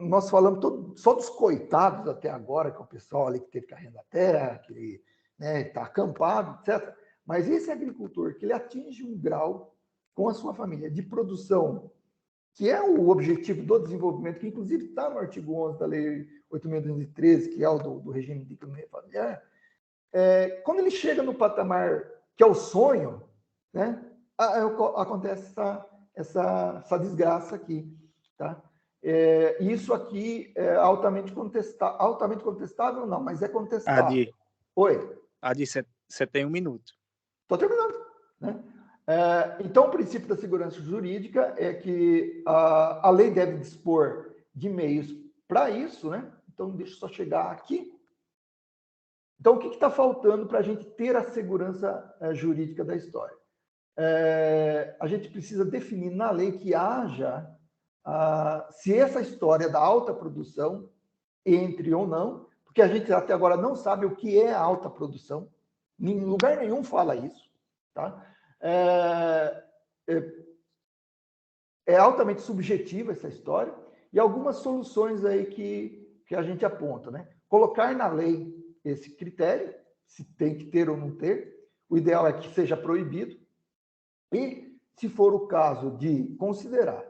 nós falamos só dos coitados até agora, que é o pessoal ali que teve que arrendar terra, que está acampado, etc. Mas esse agricultor, que ele atinge um grau com a sua família de produção, que é o objetivo do desenvolvimento, que inclusive está no artigo 11 da Lei 8.213, que é o do regime de economia familiar, quando ele chega no patamar que é o sonho, né, acontece essa desgraça aqui. Tá? Isso aqui é altamente contestável, não, mas é contestável. Adi, Oi? Adi, você tem 1 minuto. Estou terminando. Né? Então, o princípio da segurança jurídica é que a lei deve dispor de meios para isso, né? Então, deixa eu só chegar aqui. Então, o que está faltando para a gente ter a segurança jurídica da história? A gente precisa definir na lei que haja, se essa história da alta produção entre ou não, porque a gente até agora não sabe o que é alta produção, em lugar nenhum fala isso, tá? É altamente subjetiva essa história, e algumas soluções aí que a gente aponta, né? Colocar na lei esse critério, se tem que ter ou não ter, o ideal é que seja proibido, e, se for o caso de considerar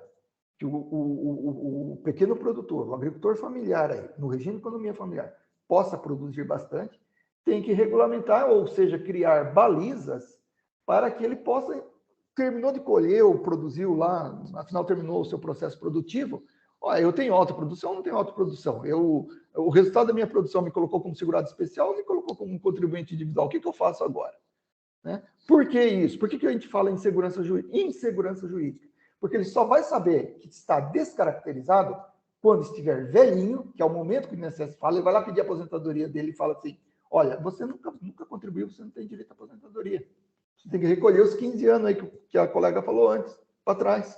que o pequeno produtor, o agricultor familiar, aí, no regime de economia familiar, possa produzir bastante, tem que regulamentar, ou seja, criar balizas para que ele possa, terminou de colher ou produziu lá, afinal terminou o seu processo produtivo, eu tenho alta produção ou não tenho alta produção? O resultado da minha produção me colocou como segurado especial ou me colocou como contribuinte individual? O que eu faço agora? Né? Por que isso? Por que a gente fala em insegurança jurídica? Porque ele só vai saber que está descaracterizado quando estiver velhinho, que é o momento que o INSS fala, ele vai lá pedir a aposentadoria dele e fala assim, olha, você nunca contribuiu, você não tem direito à aposentadoria. Você tem que recolher os 15 anos aí que a colega falou antes, para trás.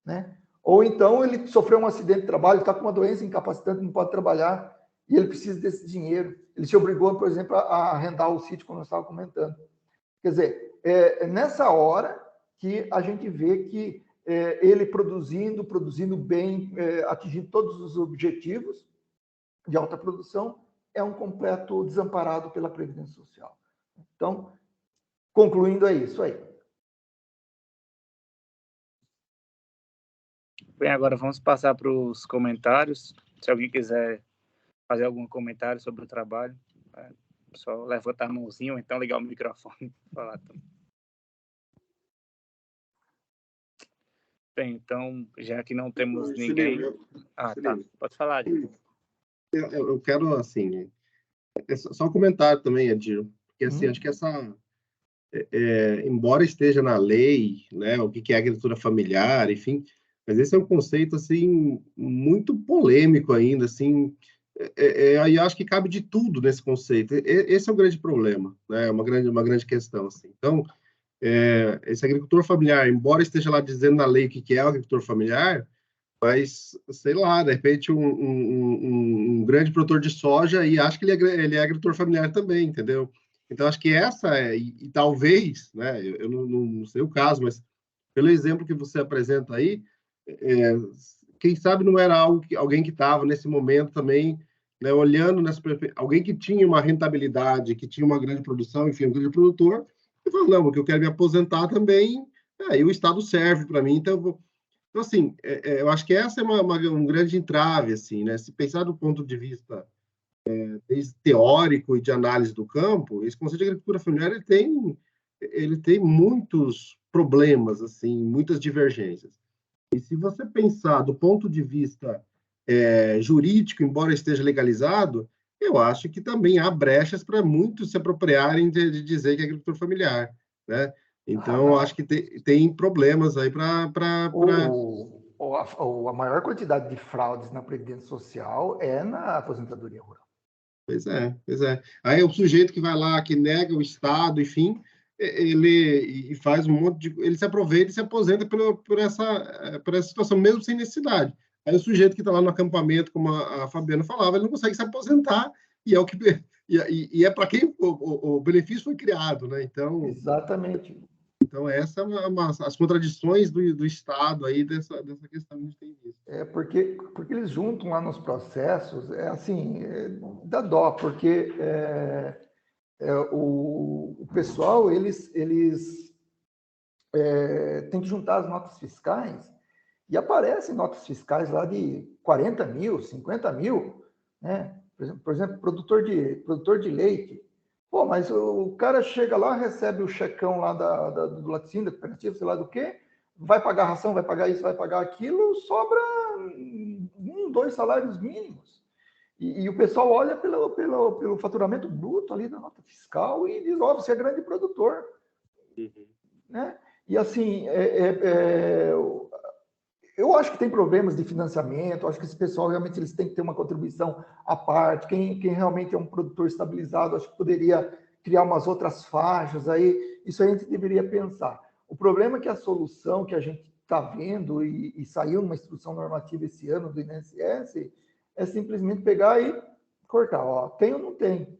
Né? Ou então ele sofreu um acidente de trabalho, está com uma doença incapacitante, não pode trabalhar, e ele precisa desse dinheiro. Ele se obrigou, por exemplo, a arrendar o sítio, como eu estava comentando. Quer dizer, é nessa hora que a gente vê que ele produzindo bem, atingindo todos os objetivos de alta produção, é um completo desamparado pela Previdência Social. Então, concluindo, é isso aí. Bem, agora vamos passar para os comentários. Se alguém quiser fazer algum comentário sobre o trabalho, só levantar a mãozinha ou então ligar o microfone e falar também. Bem, então, já que não temos ninguém... Tá. Pode falar, Adil. Eu quero, assim... Só um comentário também, Adil. Porque, assim, acho que embora esteja na lei, né, o que é agricultura familiar, enfim... Mas esse é um conceito, assim, muito polêmico ainda, assim... Aí acho que cabe de tudo nesse conceito. Esse é o grande problema, né? Uma grande questão, assim. Então... esse agricultor familiar, embora esteja lá dizendo na lei o que é o agricultor familiar, mas, sei lá, de repente um grande produtor de soja e acha que ele é agricultor familiar também, entendeu? Então, acho que e talvez, né, eu não sei o caso, mas pelo exemplo que você apresenta aí, quem sabe não era alguém que estava nesse momento também, né, olhando alguém que tinha uma rentabilidade, que tinha uma grande produção, enfim, um grande produtor, e falou, não, porque eu quero me aposentar também, aí o Estado serve para mim, então, assim, eu acho que essa é um grande entrave, assim, né, se pensar do ponto de vista desde teórico e de análise do campo, esse conceito de agricultura familiar ele tem muitos problemas, assim, muitas divergências. E se você pensar do ponto de vista jurídico, embora esteja legalizado, eu acho que também há brechas para muitos se apropriarem de dizer que é agricultura familiar, né? Então, eu acho que tem problemas aí para... A maior quantidade de fraudes na Previdência Social é na aposentadoria rural. Pois é, pois é. Aí o sujeito que vai lá, que nega o Estado, enfim, ele faz um monte de... Ele se aproveita e se aposenta por essa situação, mesmo sem necessidade. Aí o sujeito que está lá no acampamento, como a Fabiana falava, ele não consegue se aposentar, e é o que... E é para quem o benefício foi criado, né? Então... Exatamente. Então, essa é as contradições do Estado aí dessa questão que a gente tem visto. Porque eles juntam lá nos processos, dá dó, porque o pessoal, eles têm que juntar as notas fiscais, e aparecem notas fiscais lá de 40 mil, 50 mil, né? Por exemplo, produtor de leite. Pô, mas o cara chega lá, recebe o checão lá do laticínio, da cooperativa, sei lá do quê, vai pagar ração, vai pagar isso, vai pagar aquilo, sobra 2 salários mínimos. E o pessoal olha pelo faturamento bruto ali da nota fiscal e diz, ó, você é grande produtor. Uhum. Né? E assim, eu acho que tem problemas de financiamento, acho que esse pessoal realmente eles têm que ter uma contribuição à parte, quem realmente é um produtor estabilizado, acho que poderia criar umas outras faixas, isso aí a gente deveria pensar. O problema é que a solução que a gente está vendo, e saiu uma instrução normativa esse ano do INSS, é simplesmente pegar e cortar, ó, tem ou não tem.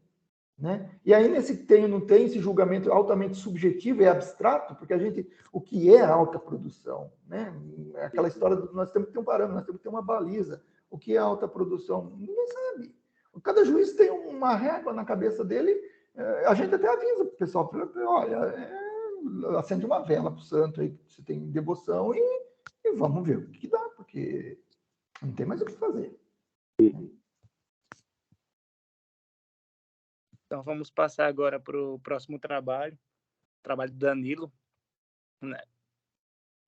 Né? E aí, nesse tem ou não tem, esse julgamento altamente subjetivo e abstrato, porque o que é alta produção? Né? Aquela história, nós temos que ter um parâmetro, nós temos que ter uma baliza. O que é alta produção? Ninguém sabe. Cada juiz tem uma régua na cabeça dele, a gente até avisa para o pessoal, olha, acende uma vela para o santo aí, que você tem devoção, e vamos ver o que dá, porque não tem mais o que fazer. Então, vamos passar agora para o próximo trabalho do Danilo, né?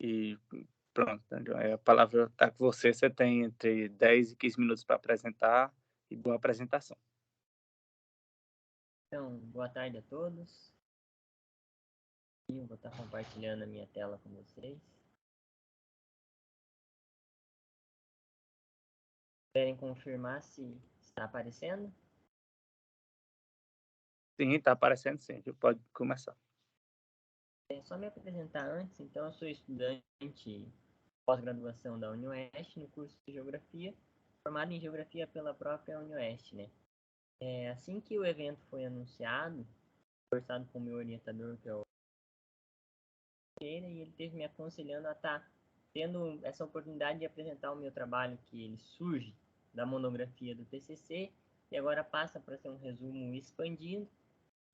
E pronto, a palavra está com você. Você tem entre 10 e 15 minutos para apresentar, e boa apresentação. Então, boa tarde a todos. Eu vou estar compartilhando a minha tela com vocês. Querem confirmar se está aparecendo? Sim, está aparecendo sim. Pode começar. É só me apresentar antes. Então, eu sou estudante pós-graduação da UniOeste no curso de Geografia, formado em Geografia pela própria UniOeste, né? Assim que o evento foi anunciado, conversado com o meu orientador, que é o e ele esteve me aconselhando a estar tendo essa oportunidade de apresentar o meu trabalho, que ele surge da monografia do TCC e agora passa para ser um resumo expandido,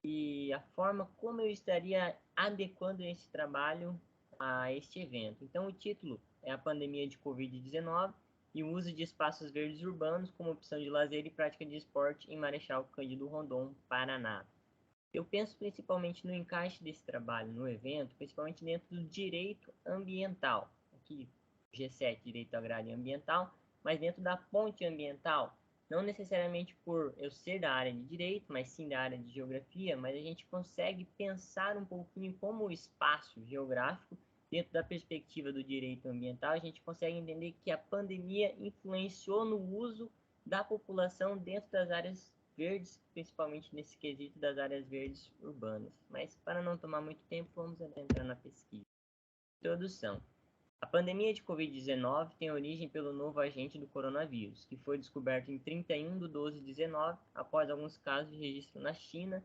e a forma como eu estaria adequando esse trabalho a este evento. Então, o título é a pandemia de Covid-19 e o uso de espaços verdes urbanos como opção de lazer e prática de esporte em Marechal Cândido Rondon, Paraná. Eu penso principalmente no encaixe desse trabalho no evento, principalmente dentro do direito ambiental, aqui G7, direito agrário e ambiental, mas dentro da ponte ambiental, não necessariamente por eu ser da área de direito, mas sim da área de geografia, mas a gente consegue pensar um pouquinho como o espaço geográfico, dentro da perspectiva do direito ambiental, a gente consegue entender que a pandemia influenciou no uso da população dentro das áreas verdes, principalmente nesse quesito das áreas verdes urbanas. Mas, para não tomar muito tempo, vamos entrar na pesquisa. Introdução. A pandemia de Covid-19 tem origem pelo novo agente do coronavírus, que foi descoberto em 31/12/19, após alguns casos de registro na China,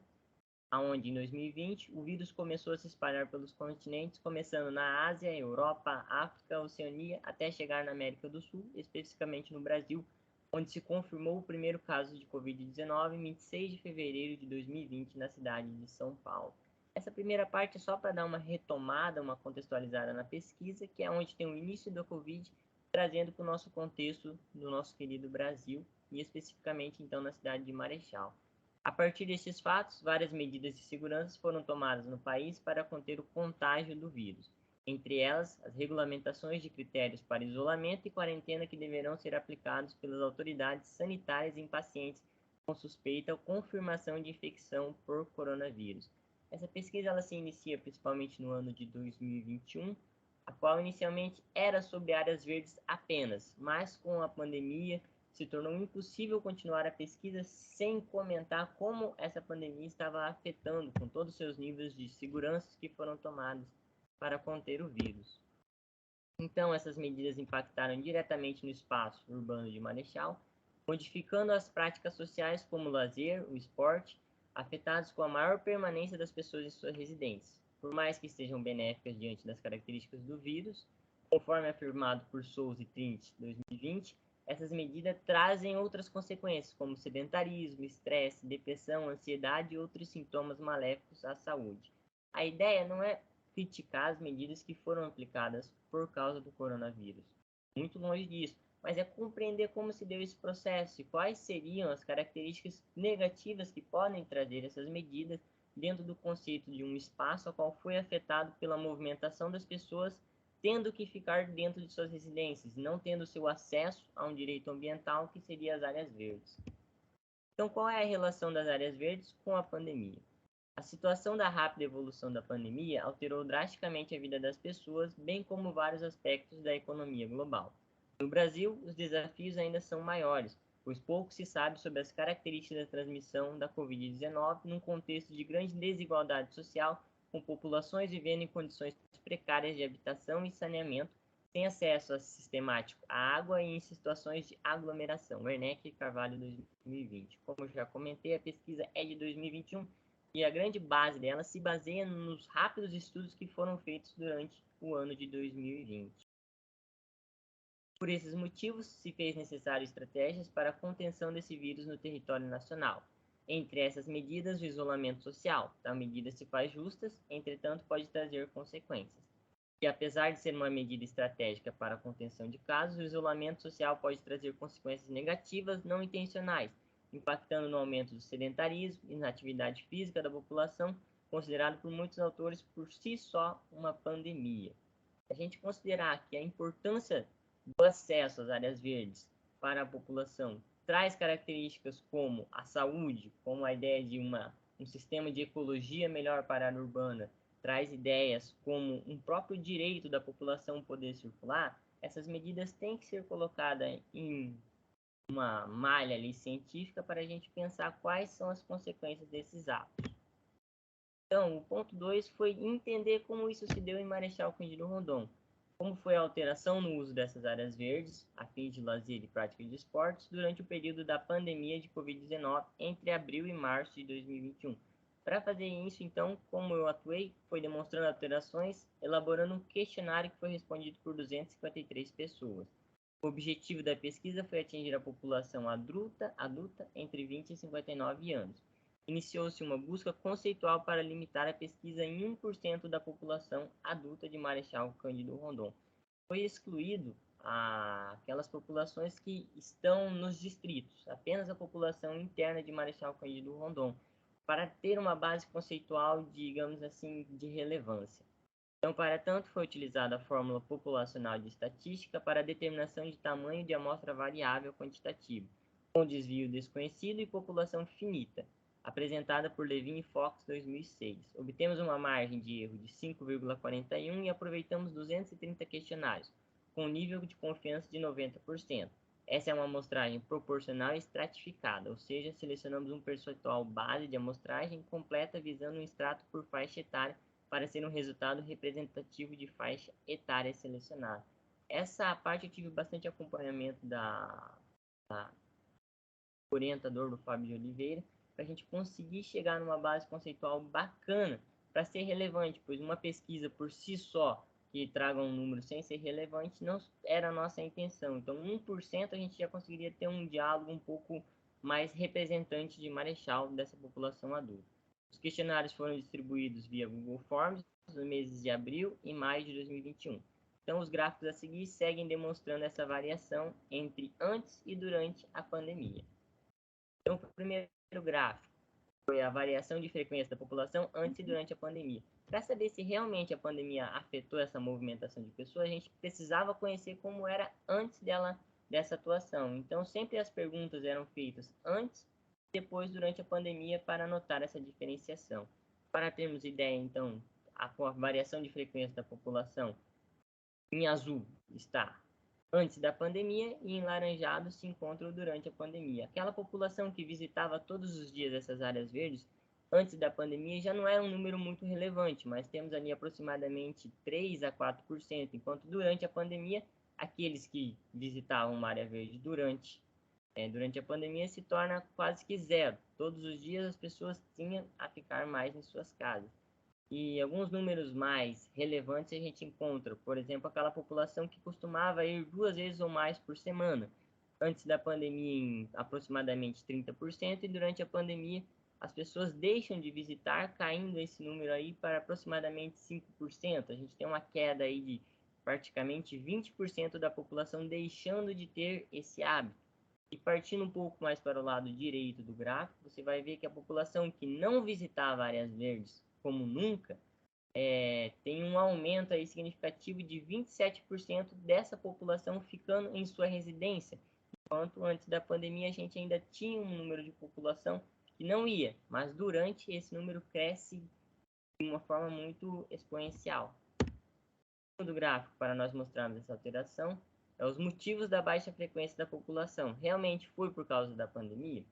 onde, em 2020, o vírus começou a se espalhar pelos continentes, começando na Ásia, Europa, África, Oceania, até chegar na América do Sul, especificamente no Brasil, onde se confirmou o primeiro caso de Covid-19 em 26 de fevereiro de 2020 na cidade de São Paulo. Essa primeira parte é só para dar uma retomada, uma contextualizada na pesquisa, que é onde tem o início da Covid, trazendo para o nosso contexto do nosso querido Brasil, e especificamente então na cidade de Marechal. A partir destes fatos, várias medidas de segurança foram tomadas no país para conter o contágio do vírus. Entre elas, as regulamentações de critérios para isolamento e quarentena que deverão ser aplicados pelas autoridades sanitárias em pacientes com suspeita ou confirmação de infecção por coronavírus. Essa pesquisa ela se inicia principalmente no ano de 2021, a qual inicialmente era sobre áreas verdes apenas, mas com a pandemia se tornou impossível continuar a pesquisa sem comentar como essa pandemia estava afetando com todos os seus níveis de segurança que foram tomados para conter o vírus. Então, essas medidas impactaram diretamente no espaço urbano de Marechal, modificando as práticas sociais como o lazer, o esporte, afetados com a maior permanência das pessoas em suas residências. Por mais que sejam benéficas diante das características do vírus, conforme afirmado por Souza e Trinity em 2020, essas medidas trazem outras consequências, como sedentarismo, estresse, depressão, ansiedade e outros sintomas maléficos à saúde. A ideia não é criticar as medidas que foram aplicadas por causa do coronavírus. Muito longe disso, mas é compreender como se deu esse processo e quais seriam as características negativas que podem trazer essas medidas dentro do conceito de um espaço ao qual foi afetado pela movimentação das pessoas tendo que ficar dentro de suas residências, não tendo seu acesso a um direito ambiental que seria as áreas verdes. Então, qual é a relação das áreas verdes com a pandemia? A situação da rápida evolução da pandemia alterou drasticamente a vida das pessoas, bem como vários aspectos da economia global. No Brasil, os desafios ainda são maiores, pois pouco se sabe sobre as características da transmissão da Covid-19 num contexto de grande desigualdade social, com populações vivendo em condições precárias de habitação e saneamento, sem acesso sistemático à água e em situações de aglomeração. Werneck e Carvalho, 2020. Como eu já comentei, a pesquisa é de 2021 e a grande base dela se baseia nos rápidos estudos que foram feitos durante o ano de 2020. Por esses motivos, se fez necessário estratégias para a contenção desse vírus no território nacional. Entre essas medidas, o isolamento social. Tal medida se faz justas, entretanto, pode trazer consequências. E apesar de ser uma medida estratégica para a contenção de casos, o isolamento social pode trazer consequências negativas não intencionais, impactando no aumento do sedentarismo e na atividade física da população, considerado por muitos autores por si só uma pandemia. Se a gente considerar que a importância do acesso às áreas verdes para a população traz características como a saúde, como a ideia de um sistema de ecologia melhor para a área urbana, traz ideias como um próprio direito da população poder circular, essas medidas têm que ser colocadas em uma malha ali científica para a gente pensar quais são as consequências desses atos. Então, o ponto 2 foi entender como isso se deu em Marechal Cândido Rondon. Como foi a alteração no uso dessas áreas verdes, a fim de lazer e prática de esportes, durante o período da pandemia de Covid-19, entre abril e março de 2021. Para fazer isso, então, como eu atuei, foi demonstrando alterações, elaborando um questionário que foi respondido por 253 pessoas. O objetivo da pesquisa foi atingir a população adulta entre 20 e 59 anos. Iniciou-se uma busca conceitual para limitar a pesquisa em 1% da população adulta de Marechal Cândido Rondon. Foi excluído aquelas populações que estão nos distritos, apenas a população interna de Marechal Cândido Rondon, para ter uma base conceitual, digamos assim, de relevância. Então, para tanto, foi utilizada a fórmula populacional de estatística para a determinação de tamanho de amostra variável quantitativa, com desvio desconhecido e população finita, apresentada por Levin e Fox 2006. Obtemos uma margem de erro de 5,41 e aproveitamos 230 questionários, com nível de confiança de 90%. Essa é uma amostragem proporcional e estratificada, ou seja, selecionamos um percentual base de amostragem completa visando um extrato por faixa etária para ser um resultado representativo de faixa etária selecionada. Essa parte eu tive bastante acompanhamento da orientador do Fábio de Oliveira, para a gente conseguir chegar numa base conceitual bacana para ser relevante, pois uma pesquisa por si só que traga um número sem ser relevante não era a nossa intenção. Então, 1% a gente já conseguiria ter um diálogo um pouco mais representante de Marechal dessa população adulta. Os questionários foram distribuídos via Google Forms nos meses de abril e maio de 2021. Então, os gráficos a seguir seguem demonstrando essa variação entre antes e durante a pandemia. Então, o primeiro gráfico foi a variação de frequência da população antes e durante a pandemia. Para saber se realmente a pandemia afetou essa movimentação de pessoas, a gente precisava conhecer como era antes dessa atuação. Então, sempre as perguntas eram feitas antes e depois durante a pandemia para notar essa diferenciação. Para termos ideia, então, a variação de frequência da população em azul está antes da pandemia e em laranjado se encontra durante a pandemia. Aquela população que visitava todos os dias essas áreas verdes antes da pandemia já não era um número muito relevante, mas temos ali aproximadamente 3 a 4%, enquanto durante a pandemia, aqueles que visitavam uma área verde durante a pandemia se torna quase que zero. Todos os dias as pessoas tinham a ficar mais em suas casas. E alguns números mais relevantes a gente encontra, por exemplo, aquela população que costumava ir 2 vezes ou mais por semana. Antes da pandemia, em aproximadamente 30%, e durante a pandemia, as pessoas deixam de visitar, caindo esse número aí para aproximadamente 5%. A gente tem uma queda aí de praticamente 20% da população deixando de ter esse hábito. E partindo um pouco mais para o lado direito do gráfico, você vai ver que a população que não visitava áreas verdes como nunca, tem um aumento aí significativo de 27% dessa população ficando em sua residência, enquanto antes da pandemia a gente ainda tinha um número de população que não ia, mas durante esse número cresce de uma forma muito exponencial. O segundo gráfico, para nós mostrarmos essa alteração, é os motivos da baixa frequência da população. Realmente foi por causa da pandemia?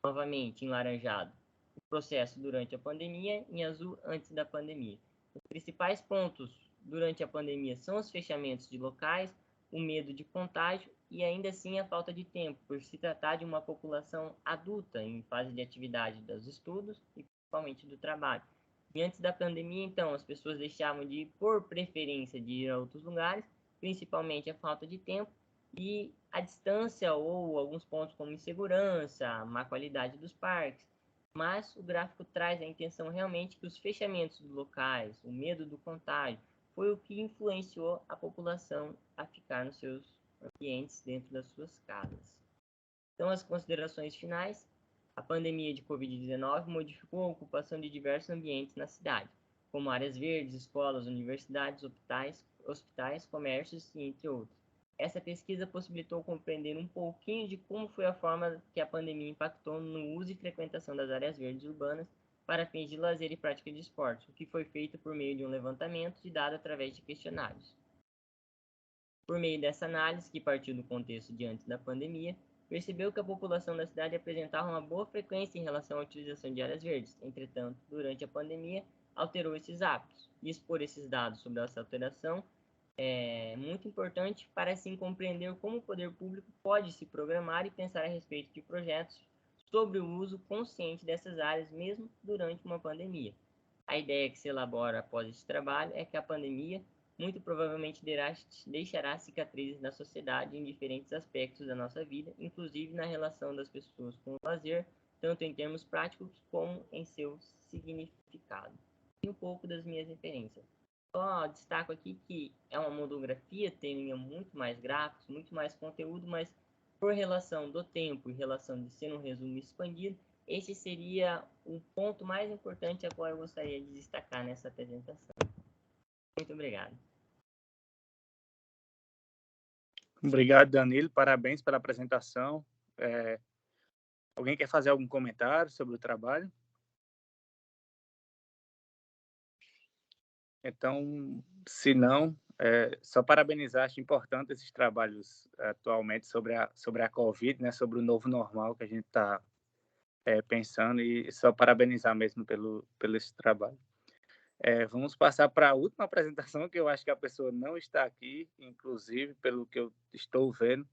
Novamente, em laranjado, o processo durante a pandemia, em azul, antes da pandemia. Os principais pontos durante a pandemia são os fechamentos de locais, o medo de contágio e ainda assim a falta de tempo, por se tratar de uma população adulta em fase de atividade dos estudos e principalmente do trabalho. E antes da pandemia, então, as pessoas deixavam de ir por preferência de ir a outros lugares, principalmente a falta de tempo e a distância ou alguns pontos como insegurança, a má qualidade dos parques. Mas o gráfico traz a intenção realmente que os fechamentos dos locais, o medo do contágio, foi o que influenciou a população a ficar nos seus ambientes dentro das suas casas. Então, as considerações finais. A pandemia de Covid-19 modificou a ocupação de diversos ambientes na cidade, como áreas verdes, escolas, universidades, hospitais, comércios e entre outros. Essa pesquisa possibilitou compreender um pouquinho de como foi a forma que a pandemia impactou no uso e frequentação das áreas verdes urbanas para fins de lazer e prática de esportes, o que foi feito por meio de um levantamento de dados através de questionários. Por meio dessa análise, que partiu do contexto de antes da pandemia, percebeu que a população da cidade apresentava uma boa frequência em relação à utilização de áreas verdes. Entretanto, durante a pandemia, alterou esses hábitos. E expor esses dados sobre essa alteração é muito importante para assim compreender como o poder público pode se programar e pensar a respeito de projetos sobre o uso consciente dessas áreas, mesmo durante uma pandemia. A ideia que se elabora após esse trabalho é que a pandemia muito provavelmente deixará cicatrizes na sociedade em diferentes aspectos da nossa vida, inclusive na relação das pessoas com o lazer, tanto em termos práticos como em seu significado. E um pouco das minhas referências. Só destaco aqui que é uma monografia, tem muito mais gráficos, muito mais conteúdo, mas por relação do tempo e relação de ser um resumo expandido, esse seria o ponto mais importante a qual eu gostaria de destacar nessa apresentação. Muito obrigado. Obrigado, Danilo. Parabéns pela apresentação. Alguém quer fazer algum comentário sobre o trabalho? Então, se não, só parabenizar. Acho importante esses trabalhos atualmente sobre a Covid, né, sobre o novo normal que a gente está pensando, e só parabenizar mesmo pelo esse trabalho. Vamos passar para a última apresentação, que eu acho que a pessoa não está aqui, inclusive, pelo que eu estou vendo,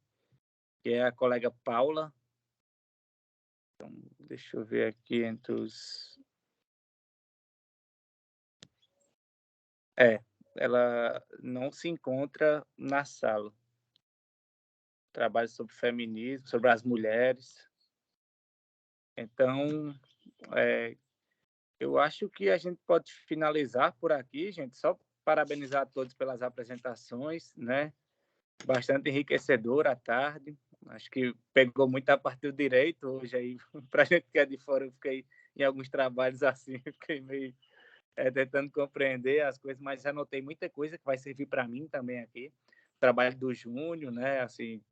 que é a colega Paula. Então, deixa eu ver aqui entre os... ela não se encontra na sala. Trabalho sobre feminismo, sobre as mulheres. Então, eu acho que a gente pode finalizar por aqui, gente, só parabenizar a todos pelas apresentações, né? Bastante enriquecedora a tarde. Acho que pegou muito a parte do direito hoje aí. Para a gente que é de fora, eu fiquei em alguns trabalhos assim, fiquei meio tentando compreender as coisas, mas anotei muita coisa que vai servir para mim também aqui. Trabalho do Júnior, né? Assim,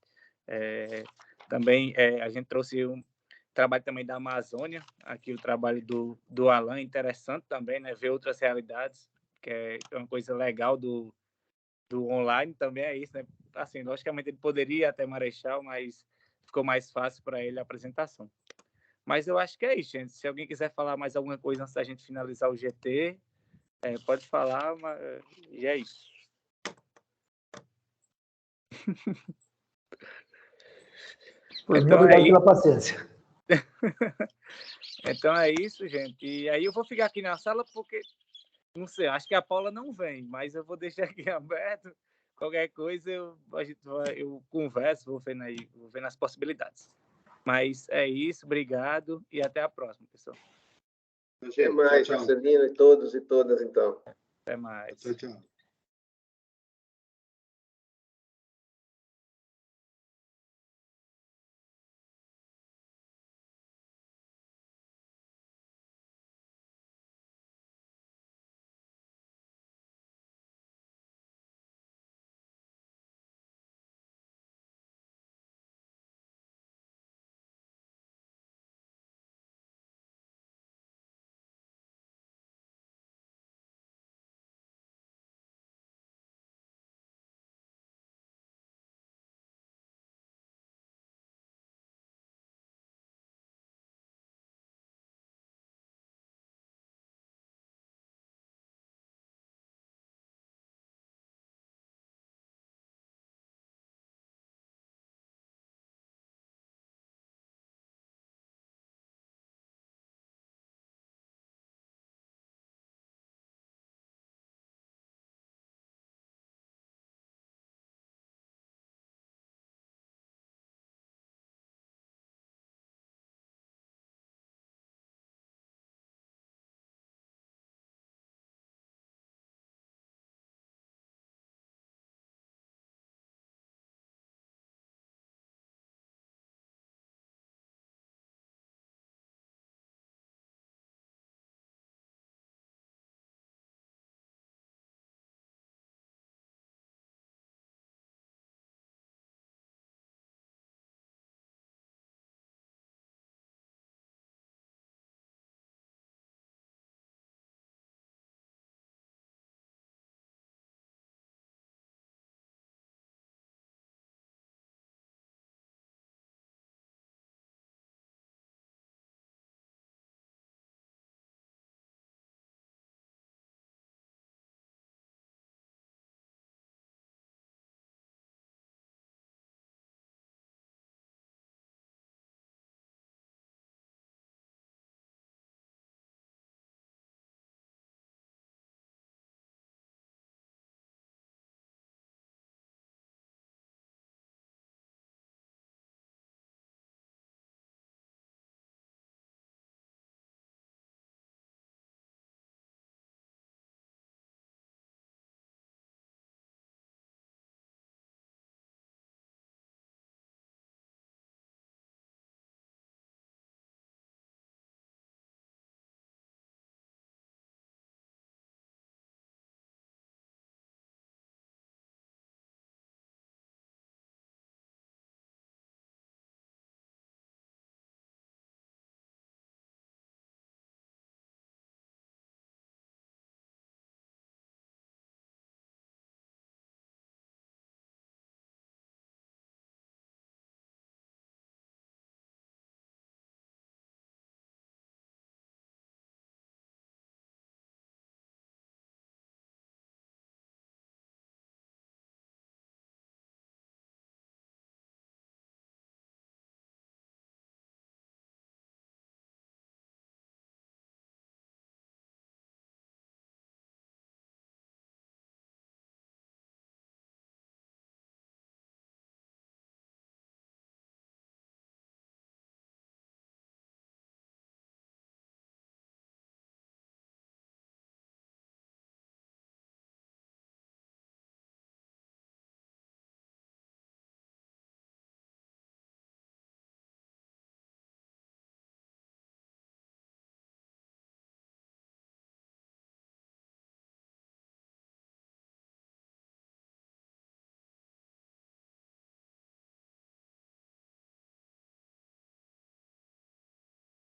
também a gente trouxe um trabalho também da Amazônia, aqui o trabalho do Alan, interessante também, né? Ver outras realidades, que é uma coisa legal do online também é isso, né? Assim, logicamente ele poderia ir até Marechal, mas ficou mais fácil para ele a apresentação. Mas eu acho que é isso, gente. Se alguém quiser falar mais alguma coisa antes da gente finalizar o GT, pode falar, e é isso. Então, obrigado pela paciência. Então é isso, gente. E aí eu vou ficar aqui na sala porque, não sei, acho que a Paula não vem, mas eu vou deixar aqui aberto. Qualquer coisa eu converso, vou vendo as possibilidades. Mas é isso, obrigado e até a próxima, pessoal. Até mais, Juscelino e todos e todas, então. Até mais. Tchau, tchau.